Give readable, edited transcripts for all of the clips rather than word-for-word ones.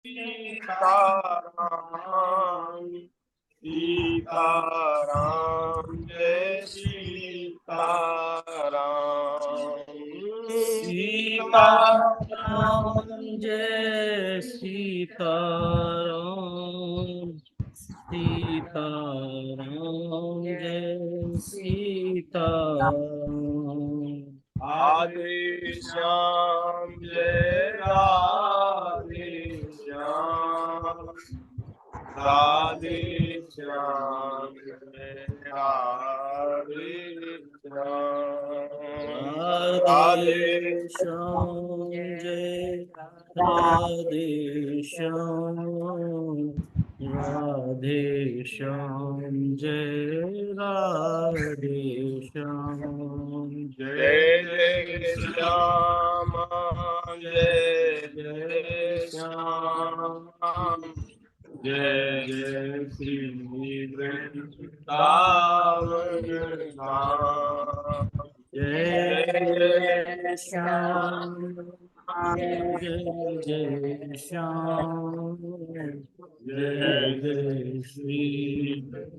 सीताराम सीताराम जय सीताराम सीताराम जय सीताराम सीताराम जय सीताराम। राधे श्याम जय राधे श्याम राधे श्याम जय राधे श्याम राधे श्याम जय राधे श्याम राधे श्याम जय राधे श्याम जय जय श्याम जय जय श्याम जय जय श्री वृंदावन धाम जय जय श्याम जय जय श्याम जय जय श्री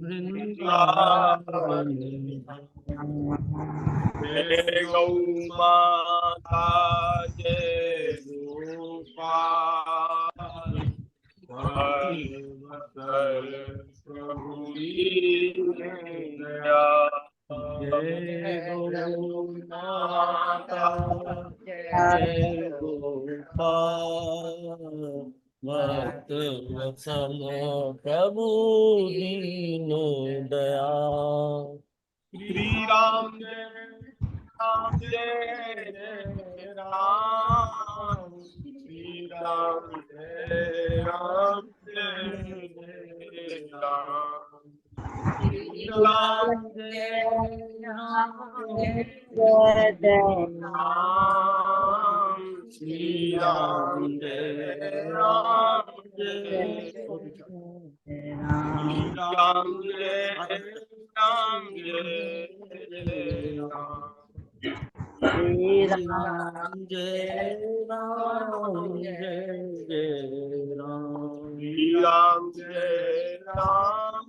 वृंदावन। जय गौ माता जय गोपाल भगवत प्रभु दीनदया जय गौ माता जय गोपाल भक्त वत्सल प्रभु दीन दयाल। श्री राम जय राम श्री राम जय राम जय राम श्री राम जय राम श्री राम जय राम श्री राम जय राम जय राम श्री राम जय राम जय जय राम। श्री राम जय राम जय राम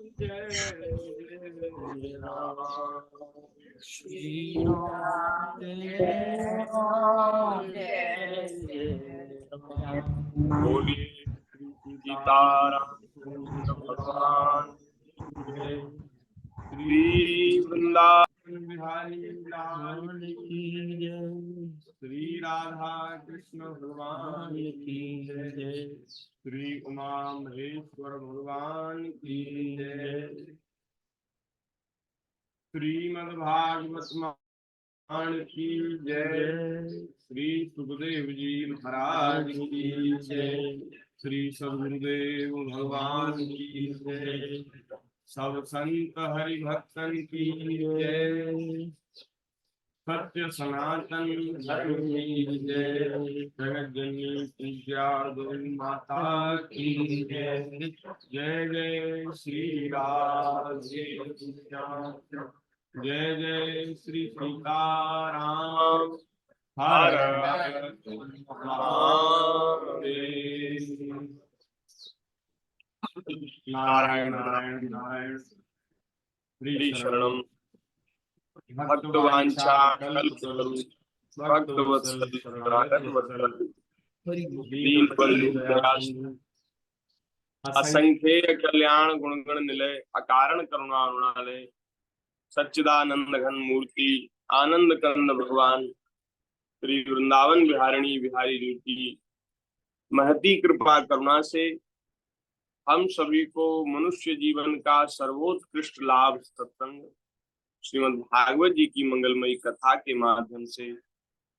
श्री राम जय राम जय जय राम। बोलिए सीताराम भगवान श्री वृंदावन बिहारी लाल की जय श्री राधा कृष्ण भगवान की जय श्री उमा महेश्वर भगवान की जय श्रीमद्भागवत महाराज की जय श्री सुखदेव जी महाराज की जय श्री सद्गुरुदेव भगवान की जय सब संत हरि भक्तन की जय सत्य सनातन धर्म की जय जगत जननी पूज्या गौ माता की जय जय जय श्री राधे श्याम जय जय श्री सीताराम हर महादेव नारायण नारायण नारायण श्री शरणम भक्तवांछा कल्पतरु भक्तवत्सल शरणागत वत्सल दीन बंधु दयाल असंख्य कल्याण गुणगण निलय अकारण करुणा अरुणालय सच्चिदानंद घन मूर्ति आनंद कंद भगवान श्री वृंदावन बिहारिणी बिहारी जी की महती कृपा करुणा से हम सभी को मनुष्य जीवन का सर्वोत्कृष्ट लाभ सत्संग श्रीमद् भागवत जी की मंगलमयी कथा के माध्यम से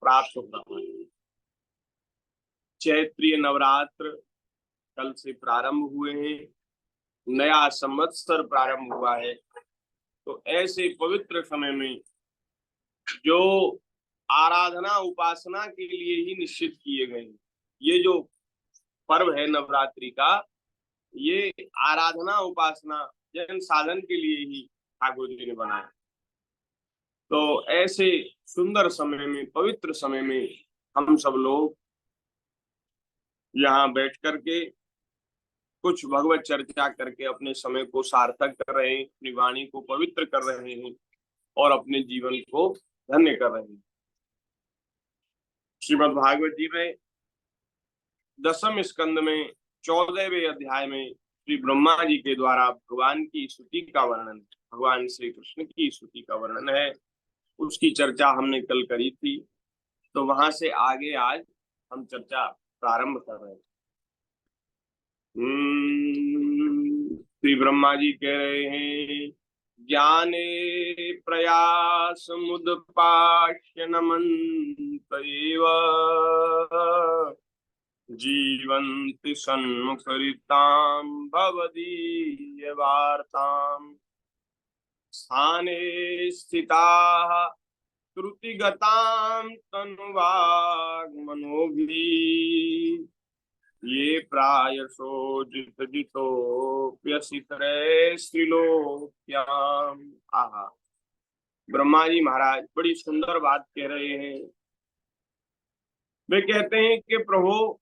प्राप्त हो रहा है। चैत्रीय नवरात्र कल से प्रारंभ हुए हैं, नया संवत्सर प्रारंभ हुआ है। तो ऐसे पवित्र समय में जो आराधना उपासना के लिए ही निश्चित किए गए हैं, ये जो पर्व है नवरात्रि का, ये आराधना उपासना जन साधन के लिए ही ठाकुर जी ने बनाया। तो ऐसे सुंदर समय में, पवित्र समय में हम सब लोग यहाँ बैठ करके कुछ भगवत चर्चा करके अपने समय को सार्थक कर रहे हैं, अपनी वाणी को पवित्र कर रहे हैं और अपने जीवन को धन्य कर रहे हैं। श्रीमद् भागवत जी में 10वें स्कंद में 14वें अध्याय में श्री ब्रह्मा जी के द्वारा भगवान की स्तुति का वर्णन, भगवान श्री कृष्ण की स्तुति का वर्णन है। उसकी चर्चा हमने कल करी थी, तो वहां से आगे आज हम चर्चा प्रारंभ कर रहे हैं। श्री ब्रह्मा जी कह रहे हैं, ज्ञाने प्रयास मुदपाश्य नमन्त एव जीवन्ति सन्मुखरितां भवदीय वार्ताम् स्थाने स्थिताः श्रुतिगतां तनुवाग्मनोभिः ये प्रायशो जितोप्यसितरे श्रीलोक्याम्। आहा, ब्रह्मा जी महाराज बड़ी सुंदर बात कह रहे हैं। वे कहते हैं कि प्रभु,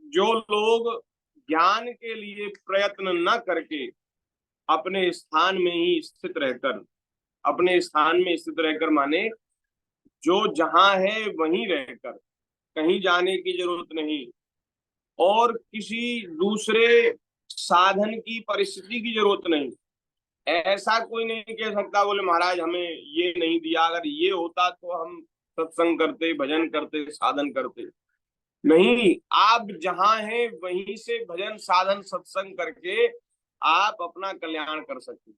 जो लोग ज्ञान के लिए प्रयत्न न करके अपने स्थान में ही स्थित रहकर, अपने स्थान में स्थित रहकर माने जो जहां है वहीं रहकर, कहीं जाने की जरूरत नहीं और किसी दूसरे साधन की परिस्थिति की जरूरत नहीं। ऐसा कोई नहीं कह सकता बोले महाराज हमें ये नहीं दिया, अगर ये होता तो हम सत्संग करते, भजन करते, साधन करते। नहीं, आप जहां हैं वहीं से भजन साधन सत्संग करके आप अपना कल्याण कर सकते।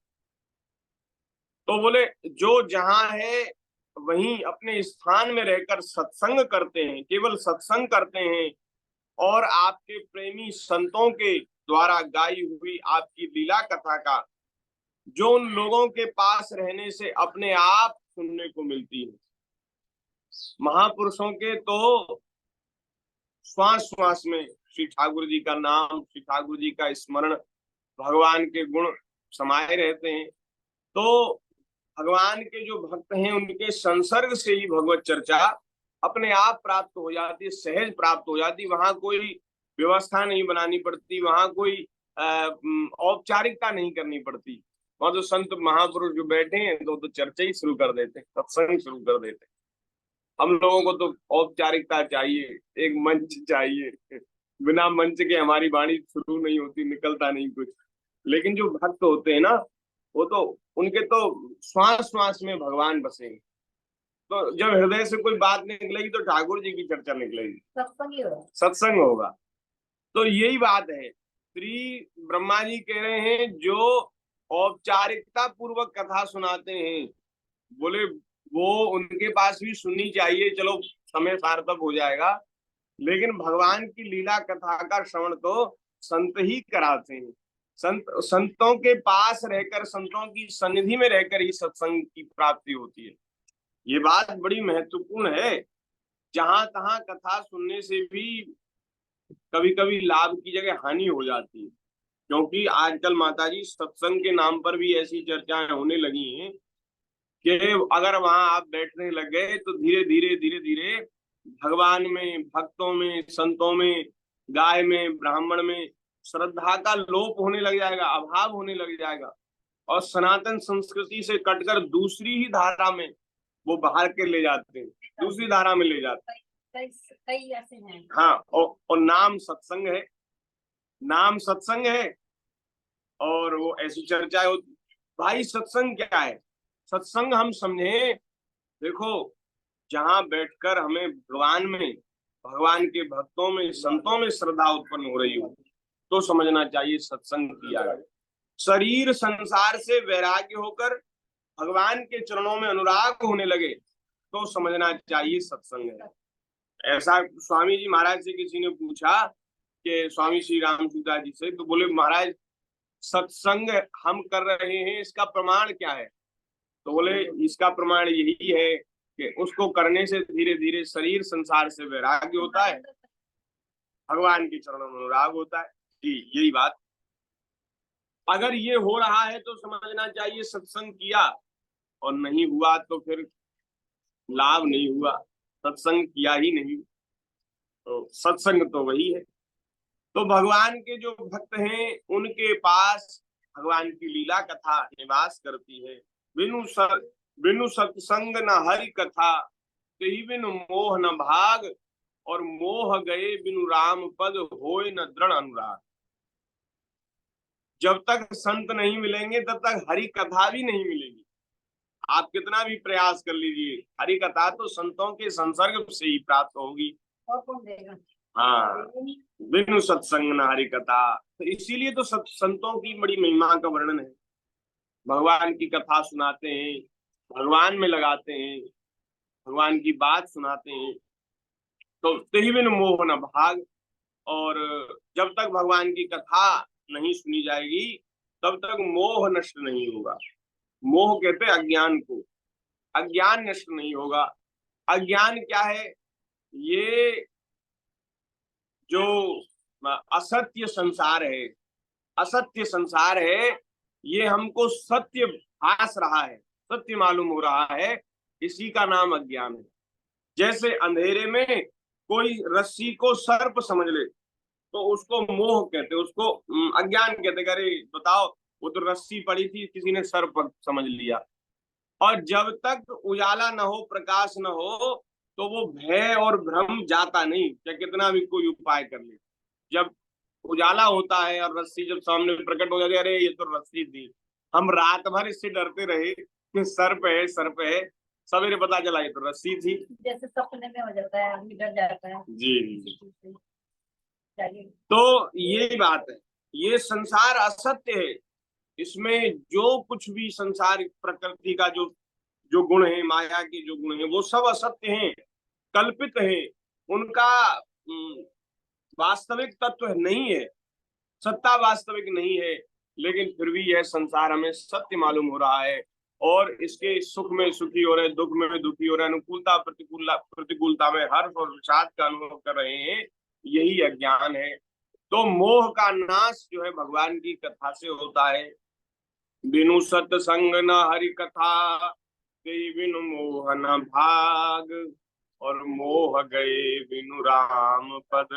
तो बोले जो जहां है वहीं अपने स्थान में रहकर सत्संग करते हैं, केवल सत्संग करते हैं और आपके प्रेमी संतों के द्वारा गाई हुई आपकी लीला कथा का जो उन लोगों के पास रहने से अपने आप सुनने को मिलती है। महापुरुषों के तो श्वास श्वास में श्री ठाकुर जी का नाम, श्री ठाकुर जी का स्मरण, भगवान के गुण समाये रहते हैं। तो भगवान के जो भक्त हैं उनके संसर्ग से ही भगवत चर्चा अपने आप प्राप्त हो जाती, सहज प्राप्त हो जाती। वहां कोई व्यवस्था नहीं बनानी पड़ती, वहां कोई औपचारिकता नहीं करनी पड़ती। वहां तो संत महापुरुष जो बैठे हैं तो चर्चा ही शुरू कर देते, सत्संग शुरू कर देते। हम लोगों को तो औपचारिकता चाहिए, एक मंच चाहिए, बिना मंच के हमारी वाणी शुरू नहीं होती, निकलता नहीं कुछ। लेकिन जो भक्त होते हैं ना, वो तो उनके तो श्वास श्वास में भगवान बसेंगे। तो जब हृदय से कोई बात निकलेगी तो ठाकुर जी की चर्चा निकलेगी, सत्संग होगा। तो यही बात है। श्री ब्रह्मा जी कह रहे हैं जो औपचारिकता पूर्वक कथा सुनाते हैं, बोले वो उनके पास भी सुननी चाहिए, चलो समय सार्थक हो जाएगा। लेकिन भगवान की लीला कथा का श्रवण तो संत ही कराते हैं। संतों के पास रहकर, संतों की सन्निधि में रहकर ही सत्संग की प्राप्ति होती है। ये बात बड़ी महत्वपूर्ण है। जहां तहां कथा सुनने से भी कभी कभी लाभ की जगह हानि हो जाती है, क्योंकि आजकल माताजी सत्संग के नाम पर भी ऐसी चर्चाएं होने लगी हैं कि अगर वहां आप बैठने लग गए तो धीरे धीरे धीरे धीरे भगवान में, भक्तों में, संतों में, गाय में, ब्राह्मण में श्रद्धा का लोप होने लग जाएगा, अभाव होने लग जाएगा और सनातन संस्कृति से कटकर दूसरी ही धारा में वो बाहर के ले जाते हैं, दूसरी धारा में ले जाते हैं। कई ऐसे हैं। हाँ, और नाम सत्संग है, नाम सत्संग है और वो ऐसी चर्चाएं होती। भाई सत्संग क्या है? सत्संग हम समझे, देखो जहां बैठकर हमें भगवान में, भगवान के भक्तों में, संतों में श्रद्धा उत्पन्न हो रही हो तो समझना चाहिए सत्संग किया है। शरीर संसार से वैराग्य होकर भगवान के चरणों में अनुराग होने लगे तो समझना चाहिए सत्संग है। ऐसा स्वामी जी महाराज से किसी ने पूछा कि स्वामी श्री राम सीता जी से, तो बोले महाराज सत्संग हम कर रहे हैं, इसका प्रमाण क्या है? तो बोले इसका प्रमाण यही है कि उसको करने से धीरे धीरे शरीर संसार से वैराग्य होता है, भगवान के चरणों में अनुराग होता है। यही बात। अगर ये हो रहा है तो समझना चाहिए सत्संग किया, और नहीं हुआ तो फिर लाभ नहीं हुआ, सत्संग किया ही नहीं। तो सत्संग तो वही है। तो भगवान के जो भक्त हैं उनके पास भगवान की लीला कथा निवास करती है। बिनु सत्संग न हरि कथा, तेहि बिनु मोह न भाग, और मोह गए बिनु राम पद, होय न दृढ़ अनुराग। जब तक संत नहीं मिलेंगे तब तक हरि कथा भी नहीं मिलेगी। आप कितना भी प्रयास कर लीजिए, हरि कथा तो संतों के संसर्ग से ही प्राप्त होगी। और कौन देगा? हाँ, बिनु सत्संग न हरि कथा। तो इसीलिए तो संतों की बड़ी महिमा का वर्णन है। भगवान की कथा सुनाते हैं, भगवान में लगाते हैं, भगवान की बात सुनाते हैं। तो तेहि बिनु मोह न भाग, और जब तक भगवान की कथा नहीं सुनी जाएगी तब तक मोह नष्ट नहीं होगा। मोह कहते हैं अज्ञान को, अज्ञान नष्ट नहीं होगा। अज्ञान क्या है? ये जो असत्य संसार है, असत्य संसार है, ये हमको सत्य भास रहा है, सत्य मालूम हो रहा है, इसी का नाम अज्ञान है। जैसे अंधेरे में कोई रस्सी को सर्प समझ ले तो उसको मोह कहते, उसको अज्ञान कहते। अरे बताओ, वो तो रस्सी पड़ी थी, किसी ने सर्प समझ लिया। और जब तक उजाला न हो, प्रकाश न हो, तो वो भय और भ्रम जाता नहीं, चाहे कितना भी कोई उपाय कर ले। जब उजाला होता है और रस्सी जब सामने प्रकट हो जाती है, अरे ये तो रस्सी थी, हम रात भर इससे डरते रहे कि सर्प है सर्प है, सवेरे पता चला ये तो रस्सी थी। जैसे सपने में हो जाता है, आदमी डर जाता है। जी। तो ये बात है, ये संसार असत्य है। इसमें जो कुछ भी संसार प्रकृति का जो जो गुण है, माया के जो गुण है, वो सब असत्य हैं, कल्पित हैं। उनका वास्तविक तत्व नहीं है, सत्ता वास्तविक नहीं है। लेकिन फिर भी यह संसार हमें सत्य मालूम हो रहा है, और इसके सुख में सुखी हो रहे, दुख में दुखी हो रहे, अनुकूलता प्रतिकूलता में हर्ष और विषाद का अनुभव कर रहे हैं। यही अज्ञान है। तो मोह का नाश जो है भगवान की कथा से होता है। बिनु सत्संग न हरि कथा, बिनु मोह न भाग, और मोह गए बिनु राम पद,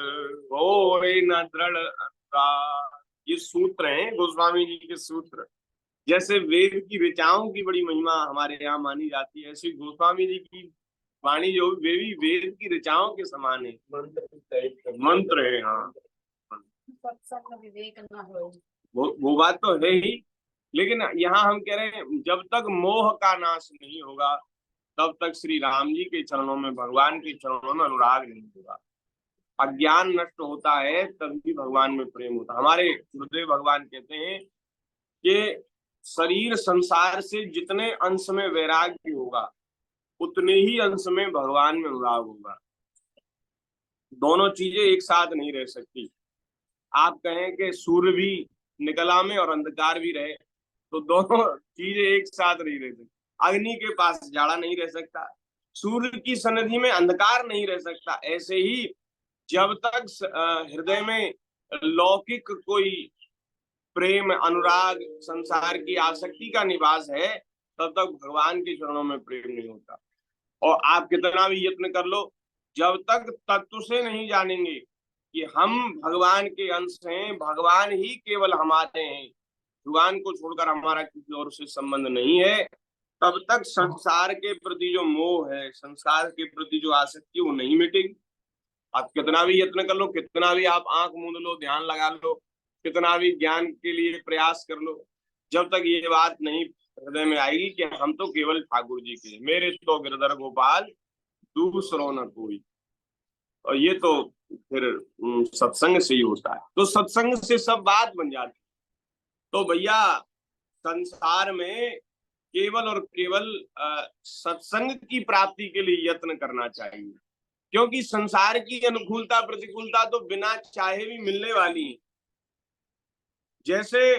होय न दृढ़ अनुराग। ये सूत्र हैं गोस्वामी जी के सूत्र। जैसे वेद की ऋचाओं की बड़ी महिमा हमारे यहाँ मानी जाती है, ऐसी गोस्वामी जी की वाणी जो वे भी वेद की ऋचाओं के समान है, मंत्र है। हाँ, सत्संग विवेक न हो, वो बात तो है ही। लेकिन यहाँ हम कह रहे हैं जब तक मोह का नाश नहीं होगा तब तक श्री राम जी के चरणों में, भगवान के चरणों में अनुराग नहीं होगा। अज्ञान नष्ट होता है तभी भगवान में प्रेम होता है। हमारे गुरुदेव भगवान कहते हैं कि शरीर संसार से जितने अंश में वैराग्य होगा उतने ही अंश में भगवान में अनुराग होगा। दोनों चीजें एक साथ नहीं रह सकती। आप कहें कि सूर्य भी निकला में और अंधकार भी रहे, तो दोनों चीजें एक साथ नहीं रह सकती। अग्नि के पास जाड़ा नहीं रह सकता, सूर्य की सन्निधि में अंधकार नहीं रह सकता। ऐसे ही जब तक हृदय में लौकिक कोई प्रेम, अनुराग, संसार की आसक्ति का निवास है, तब तक भगवान के चरणों में प्रेम नहीं होता। और आप कितना भी यत्न कर लो, जब तक तत्व से नहीं जानेंगे कि हम भगवान के अंश हैं, भगवान ही केवल हमारे हैं, भगवान को छोड़कर हमारा किसी और से संबंध नहीं है, तब तक संसार के प्रति जो मोह है, संसार के प्रति जो आसक्ति, वो नहीं मिटेगी। आप कितना भी यत्न कर लो, कितना भी आप आंख मूंद लो, ध्यान लगा लो, कितना भी ज्ञान के लिए प्रयास कर लो, जब तक ये बात नहीं हृदय में आएगी कि हम तो केवल ठाकुर जी के, मेरे तो गिरधर गोपाल दूसरों न कोई। और ये तो फिर सत्संग से ही होता है। तो सत्संग से सब बात बन जाती है। तो भैया संसार में केवल और केवल सत्संग की प्राप्ति के लिए यत्न करना चाहिए, क्योंकि संसार की अनुकूलता प्रतिकूलता तो बिना चाहे भी मिलने वाली है। जैसे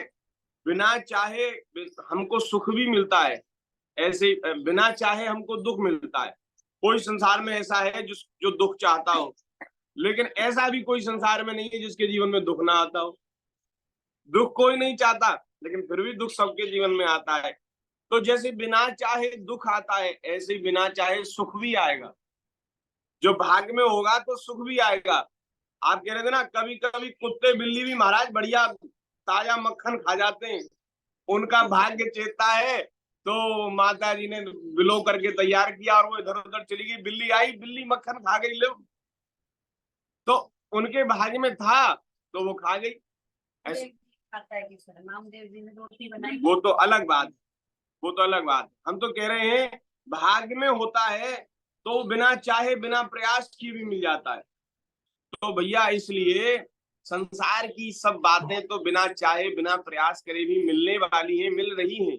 बिना चाहे हमको सुख भी मिलता है, ऐसे बिना चाहे हमको दुख मिलता है। कोई संसार में ऐसा है जो दुख चाहता हो, लेकिन ऐसा भी कोई संसार में नहीं है जिसके जीवन में दुख ना आता हो। दुख कोई नहीं चाहता, लेकिन फिर भी दुख सबके जीवन में आता है। तो जैसे बिना चाहे दुख आता है, ऐसे ही बिना चाहे सुख भी आएगा। जो भाग्य में होगा तो सुख भी आएगा, आप कह रहे थे ना, कभी कभी कुत्ते बिल्ली भी महाराज बढ़िया ताजा मक्खन खा जाते हैं, उनका भाग्य चेता है। तो माता जी ने बिलो करके तैयार किया और वो इधर उधर चली गई, बिल्ली आई, बिल्ली मक्खन खा गई, लो, तो उनके भाग्य में था तो वो खा गई। ऐसे खाता है कि सर नामदेव जी ने रोटी बनाई। वो तो अलग बात, वो तो अलग बात, हम तो कह रहे हैं भाग्य में होता है तो बिना चाहे बिना प्रयास की भी मिल जाता है। तो भैया इसलिए संसार की सब बातें तो बिना चाहे बिना प्रयास करे भी मिलने वाली हैं, मिल रही हैं।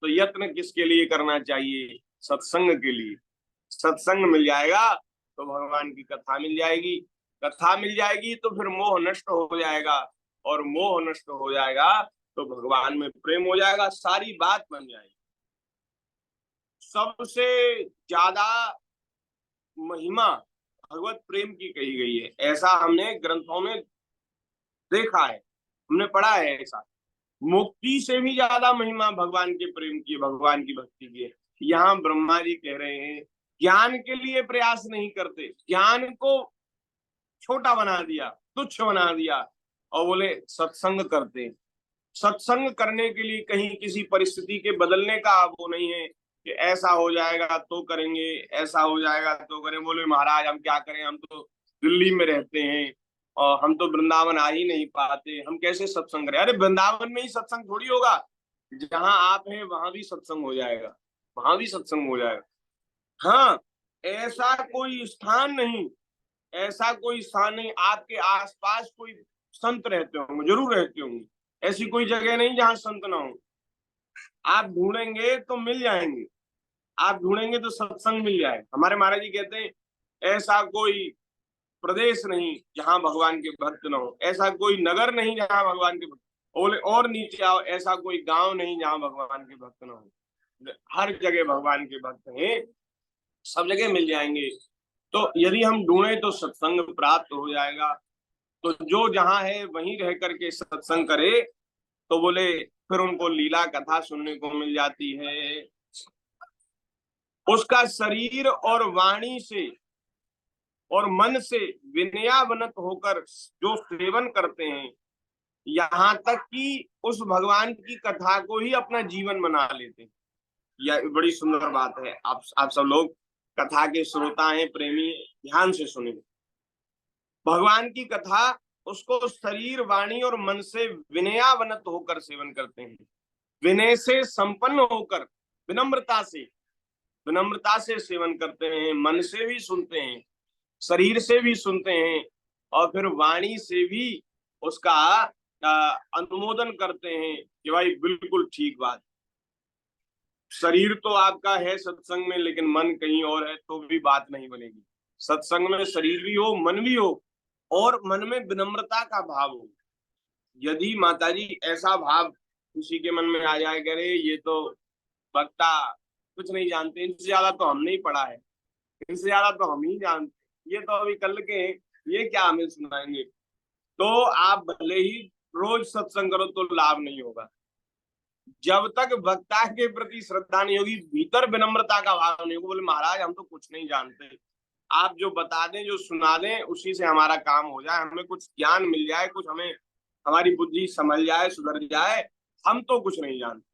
तो यत्न किसके लिए करना चाहिए? सत्संग के लिए। सत्संग मिल जाएगा तो भगवान की कथा मिल जाएगी, कथा मिल जाएगी तो फिर मोह नष्ट हो जाएगा, और मोह नष्ट हो जाएगा तो भगवान में प्रेम हो जाएगा, सारी बात बन जाएगी। सबसे ज्यादा महिमा भगवत प्रेम की कही गई है, ऐसा हमने ग्रंथों में देखा है, हमने पढ़ा है ऐसा। मुक्ति से भी ज्यादा महिमा भगवान के प्रेम की, भगवान की भक्ति की है। यहाँ ब्रह्मा जी कह रहे हैं ज्ञान के लिए प्रयास नहीं करते, ज्ञान को छोटा बना दिया, तुच्छ बना दिया, और बोले सत्संग करते। सत्संग करने के लिए कहीं किसी परिस्थिति के बदलने का वो नहीं है कि ऐसा हो जाएगा तो करेंगे, ऐसा हो जाएगा तो करें। बोले महाराज हम क्या करें, हम तो दिल्ली में रहते हैं और हम तो वृंदावन आ ही नहीं पाते, हम कैसे सत्संग करें? अरे वृंदावन में ही सत्संग थोड़ी होगा, जहां आप हैं वहां भी सत्संग हो जाएगा, वहां भी सत्संग हो जाएगा। हाँ, ऐसा कोई स्थान नहीं, ऐसा कोई स्थान नहीं, आपके आसपास कोई संत रहते होंगे, जरूर रहते होंगे, ऐसी कोई जगह नहीं जहां संत ना हो। आप ढूंढेंगे तो मिल जाएंगे, आप ढूंढेंगे तो सत्संग मिल जाएगा। हमारे महाराज जी कहते हैं ऐसा कोई प्रदेश नहीं जहां भगवान के भक्त ना हो, ऐसा कोई नगर नहीं जहां भगवान के भक्त, और नीचे आओ, ऐसा कोई गांव नहीं जहां भगवान के भक्त ना हो। हर जगह भगवान के भक्त हैं, सब जगह मिल जाएंगे। तो यदि हम ढूंढे तो सत्संग प्राप्त हो जाएगा। तो जो जहां है वहीं रह करके सत्संग करे तो बोले फिर उनको लीला कथा सुनने को मिल जाती है। उसका शरीर और वाणी से और मन से विनयावनत होकर जो सेवन करते हैं, यहाँ तक कि उस भगवान की कथा को ही अपना जीवन बना लेते हैं। यह बड़ी सुंदर बात है। आप सब लोग कथा के श्रोता हैं, प्रेमी, ध्यान से सुने। भगवान की कथा उसको शरीर वाणी और मन से विनयावनत होकर सेवन करते हैं, विनय से संपन्न होकर, विनम्रता से सेवन करते हैं, मन से भी सुनते हैं, शरीर से भी सुनते हैं, और फिर वाणी से भी उसका अनुमोदन करते हैं कि भाई बिल्कुल ठीक बात। शरीर तो आपका है सत्संग में, लेकिन मन कहीं और है तो भी बात नहीं बनेगी। सत्संग में शरीर भी हो, मन भी हो, और मन में विनम्रता का भाव हो। यदि माताजी ऐसा भाव किसी के मन में आ जाए, करे ये तो वक्ता कुछ नहीं जानते, इनसे ज्यादा तो हमने ही पढ़ा है, इनसे ज्यादा तो हम ही जानते, ये तो अभी कल के हैं, ये क्या हमें सुनाएंगे, तो आप भले ही रोज सत्संग करो तो लाभ नहीं होगा। जब तक वक्ता के प्रति श्रद्धा नहीं होगी, भीतर विनम्रता का भाव नहीं होगा, बोले महाराज हम तो कुछ नहीं जानते, आप जो बता दें, जो सुना दें, उसी से हमारा काम हो जाए, हमें कुछ ज्ञान मिल जाए, कुछ हमें हमारी बुद्धि संभल जाए, सुधर जाए, हम तो कुछ नहीं जानते।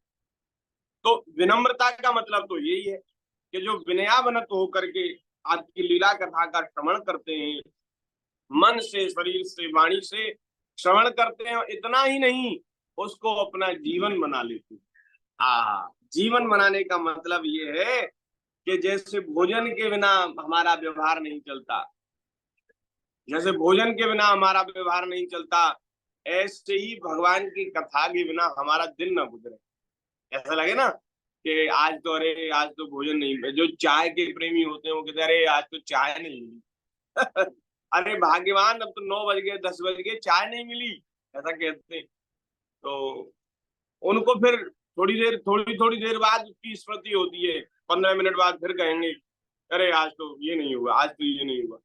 तो विनम्रता का मतलब तो यही है कि जो विनयावनत होकर के आपकी लीला कथा का श्रवण करते हैं, मन से, शरीर से, वाणी से श्रवण करते हैं, इतना ही नहीं उसको अपना जीवन बना लेते हैं। हाँ, जीवन बनाने का मतलब ये है कि जैसे भोजन के बिना हमारा व्यवहार नहीं चलता, जैसे भोजन के बिना हमारा व्यवहार नहीं चलता, ऐसे ही भगवान की कथा के बिना हमारा दिन न गुजरे। ऐसा लगे ना कि आज तो, अरे आज तो भोजन नहीं, जो चाय के प्रेमी होते हैं वो कहते हैं अरे आज तो चाय नहीं मिली अरे भाग्यवान, अब तो 9 बज गए, 10 बज गए, चाय नहीं मिली, ऐसा कहते हैं। तो उनको फिर थोड़ी थोड़ी देर बाद उसकी स्मृति होती है, 15 मिनट बाद फिर कहेंगे अरे आज तो ये नहीं हुआ, आज तो ये नहीं हुआ।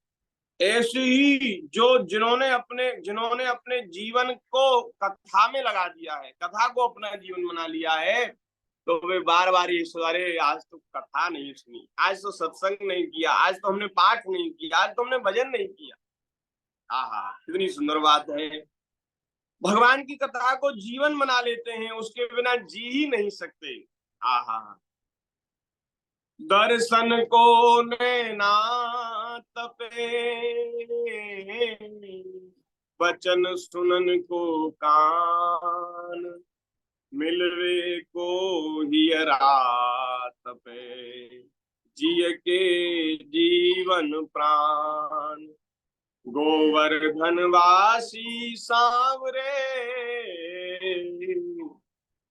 ऐसे ही जो जिन्होंने अपने जीवन को कथा में लगा दिया है, कथा को अपना जीवन बना लिया है, तो वे बार बार ये अरे आज तो कथा नहीं सुनी, आज तो सत्संग नहीं किया, आज तो हमने पाठ नहीं किया, आज तो हमने भजन नहीं किया। आहा, कितनी सुंदर बात है। भगवान की कथा को जीवन बना लेते हैं, उसके बिना जी ही नहीं सकते। आहा, दर्शन को नैना तपे, वचन सुनन को कान, मिलवे को हियरा तपे, जिय के जीवन प्राण, गोवर्धनवासी सांवरे,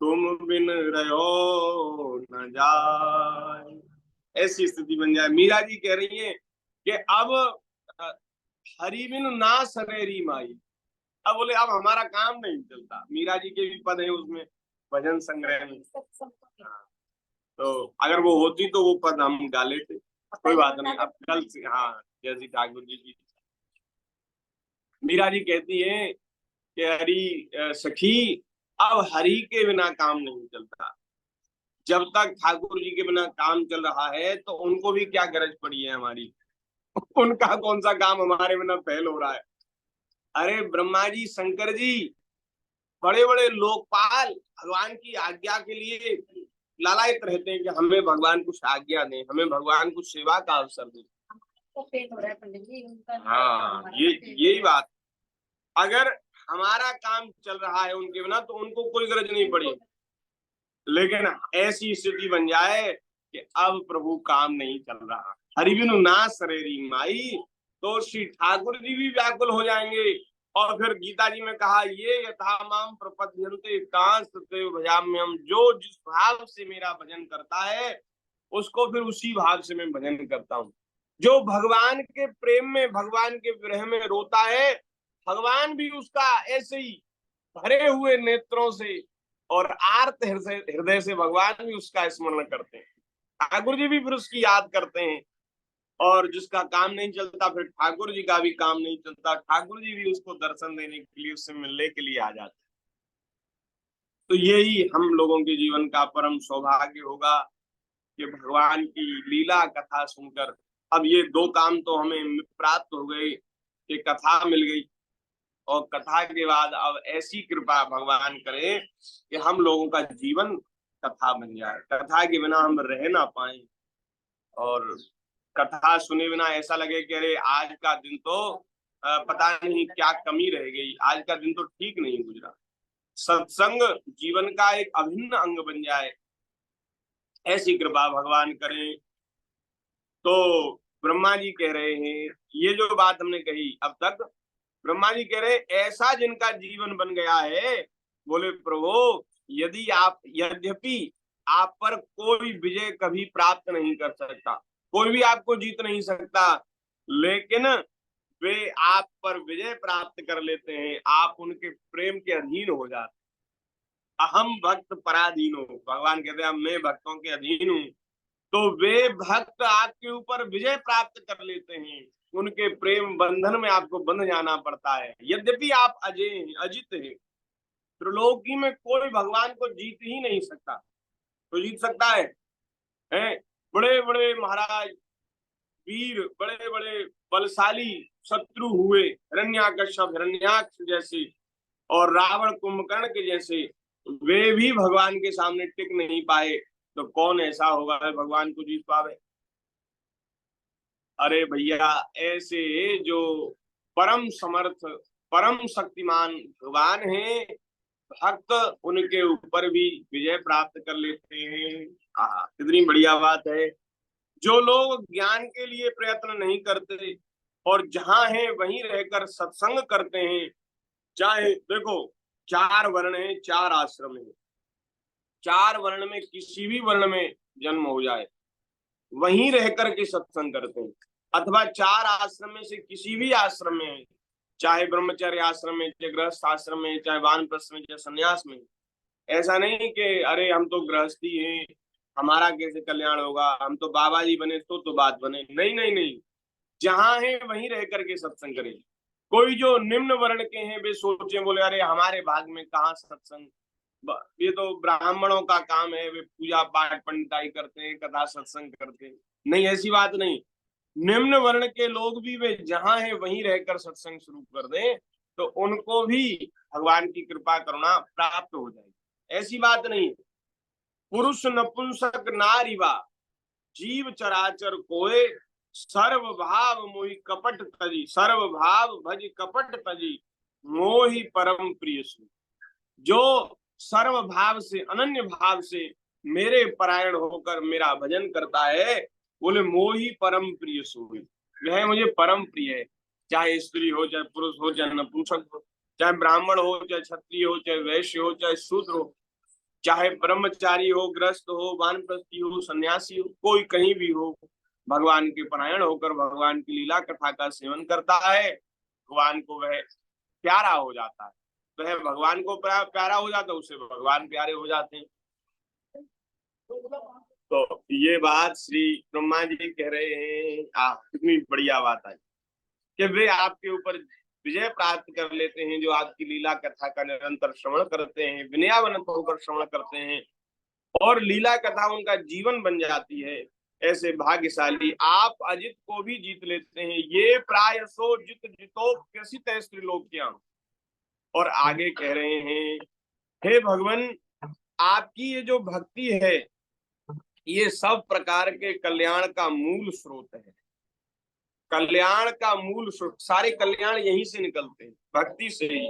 तुम बिन रहो न जाए। ऐसी स्थिति बन जाए। मीरा जी कह रही है कि अब हरि बिनु ना सरेरी माई। अब बोले अब हमारा काम नहीं चलता। मीरा जी के भी पद है उसमें, भजन संग्रह में। हाँ, तो अगर वो होती तो वो पद हम गा लेते, कोई बात नहीं। अब कल से, हाँ, जैसी ठाकुर जी की। मीरा जी कहती है कि हरि सखी, अब हरि के बिना काम नहीं चलता। जब तक ठाकुर जी के बिना काम चल रहा है तो उनको भी क्या गरज पड़ी है हमारी। उनका कौन सा काम हमारे बिना फेल हो रहा है। अरे ब्रह्मा जी, शंकर जी, बड़े बड़े लोकपाल भगवान की आज्ञा के लिए लालायित रहते हैं कि हमें भगवान कुछ आज्ञा दें, हमें भगवान कुछ सेवा का अवसर दें। तो फेल हो रहा है पंडित जी उनका। हाँ, यही बात। अगर हमारा काम चल रहा है उनके बिना तो उनको कोई गरज नहीं पड़ी। लेकिन ऐसी स्थिति बन जाए कि अब प्रभु काम नहीं चल रहा, हरि बिनु ना सरेरी माई, तो श्री ठाकुर जी भी व्याकुल हो जाएंगे। और फिर गीता जी में कहा, ये यथा माम प्रपद्यन्ते तांस तथैव भजाम्यहम्, जो जिस भाव से मेरा भजन करता है उसको फिर उसी भाव से मैं भजन करता हूँ। जो भगवान के प्रेम में, भगवान के विरह में रोता है, भगवान भी उसका ऐसे ही भरे हुए नेत्रों से और आर्त हृदय से भगवान भी उसका स्मरण करते हैं। ठाकुर जी भी फिर उसकी याद करते हैं। और जिसका काम नहीं चलता, फिर ठाकुर जी का भी काम नहीं चलता, ठाकुर जी भी उसको दर्शन देने के लिए, उससे मिलने के लिए आ जाते हैं। तो यही हम लोगों के जीवन का परम सौभाग्य होगा कि भगवान की लीला कथा सुनकर, अब ये दो काम तो हमें प्राप्त हो गए कि कथा मिल गई, और कथा के बाद अब ऐसी कृपा भगवान करे कि हम लोगों का जीवन कथा बन जाए, कथा के बिना हम रह ना पाए। और कथा सुने बिना ऐसा लगे कि अरे आज का दिन तो पता नहीं क्या कमी रह गई, आज का दिन तो ठीक नहीं गुजरा। सत्संग जीवन का एक अभिन्न अंग बन जाए, ऐसी कृपा भगवान करें। तो ब्रह्मा जी कह रहे हैं, ये जो बात हमने कही अब तक, ब्रह्मा जी कह रहे ऐसा जिनका जीवन बन गया है, बोले प्रभु यद्यपि आप पर कोई विजय कभी प्राप्त नहीं कर सकता, कोई भी आपको जीत नहीं सकता, लेकिन वे आप पर विजय प्राप्त कर लेते हैं, आप उनके प्रेम के अधीन हो जाते। अहम भक्त पराधीन हो, भगवान कहते हैं मैं भक्तों के अधीन हूँ। तो वे भक्त आपके ऊपर विजय प्राप्त कर लेते हैं, उनके प्रेम बंधन में आपको बंध जाना पड़ता है। यद्यपि आप अजय हैं, अजित हैं, त्रिलोकी में कोई भगवान को जीत ही नहीं सकता। तो जीत सकता है, हैं? बड़े बड़े महाराज वीर, बड़े बड़े बलशाली शत्रु हुए, हिरण्याकश्यप, हिरण्याक्ष जैसे, और रावण कुंभकर्ण के जैसे, वे भी भगवान के सामने टिक नहीं पाए। तो कौन ऐसा होगा भगवान को जीत पावे। अरे भैया, ऐसे जो परम समर्थ, परम शक्तिमान भगवान हैं, भक्त उनके ऊपर भी विजय प्राप्त कर लेते हैं। कितनी बढ़िया बात है। जो लोग ज्ञान के लिए प्रयत्न नहीं करते और जहां हैं वहीं रहकर सत्संग करते हैं, चाहे देखो 4 वर्ण है, 4 आश्रम है, 4 वर्ण में किसी भी वर्ण में जन्म हो जाए, वहीं रह करके सत्संग करते हैं। अथवा 4 आश्रम में से किसी भी आश्रम में, चाहे ब्रह्मचर्य आश्रम में, चाहे गृहस्थ आश्रम में, चाहे वानप्रस्थ में, चाहे संन्यास में। ऐसा नहीं कि अरे हम तो गृहस्थी हैं, हमारा कैसे कल्याण होगा, हम तो बाबा जी बने तो बात बने। नहीं नहीं नहीं, जहां है वहीं रह करके सत्संग करें। कोई जो निम्न वर्ण के हैं वे सोचे, बोले अरे हमारे भाग में कहाँ सत्संग, ये तो ब्राह्मणों का काम है, वे पूजा पाठ पंडिताई करते हैं, कथा सत्संग करते हैं। नहीं, ऐसी बात नहीं। निम्न वर्ण के लोग भी वे जहां है वहीं रहकर सत्संग शुरू कर दें तो उनको भी भगवान की कृपा करुणा प्राप्त हो जाएगी। ऐसी बात नहीं है। पुरुष नपुंसक नारीवा जीव चराचर कोय सर्व भाव मोहि कपट तजी, सर्व भाव भज कपट तजी मोहि परम प्रिय सु। जो सर्व भाव से अनन्य भाव से मेरे परायण होकर मेरा भजन करता है, बोले मोहि परम प्रिय सु, वह मुझे परम प्रिय है। चाहे स्त्री हो, चाहे पुरुष हो, चाहे नपुंसक हो, चाहे ब्राह्मण हो, चाहे क्षत्रिय हो, चाहे वैश्य हो, चाहे शूद्र हो, चाहे ब्रह्मचारी हो, गृहस्थ हो, वानप्रस्थी हो, सन्यासी हो, कोई कहीं भी हो, भगवान के परायण होकर भगवान की लीला कथा का सेवन करता है, भगवान को वह प्यारा हो जाता है। वह भगवान को प्यारा हो जाता है, उससे भगवान प्यारे हो जाते हैं। तो ये बात श्री ब्रह्मा जी कह रहे हैं। कितनी बढ़िया बात है कि वे आपके ऊपर विजय प्राप्त कर लेते हैं जो आपकी लीला कथा का निरंतर श्रवण करते हैं, विनयावनत होकर श्रवण करते हैं और लीला कथा उनका जीवन बन जाती है। ऐसे भाग्यशाली आप अजित को भी जीत लेते हैं। ये प्रायसो जित जितो प्रसित स्त्रीलोक्याम। और आगे कह रहे हैं, हे भगवान, आपकी ये जो भक्ति है ये सब प्रकार के कल्याण का मूल स्रोत है। कल्याण का मूल स्रोत, सारे कल्याण यहीं से निकलते हैं, भक्ति से ही।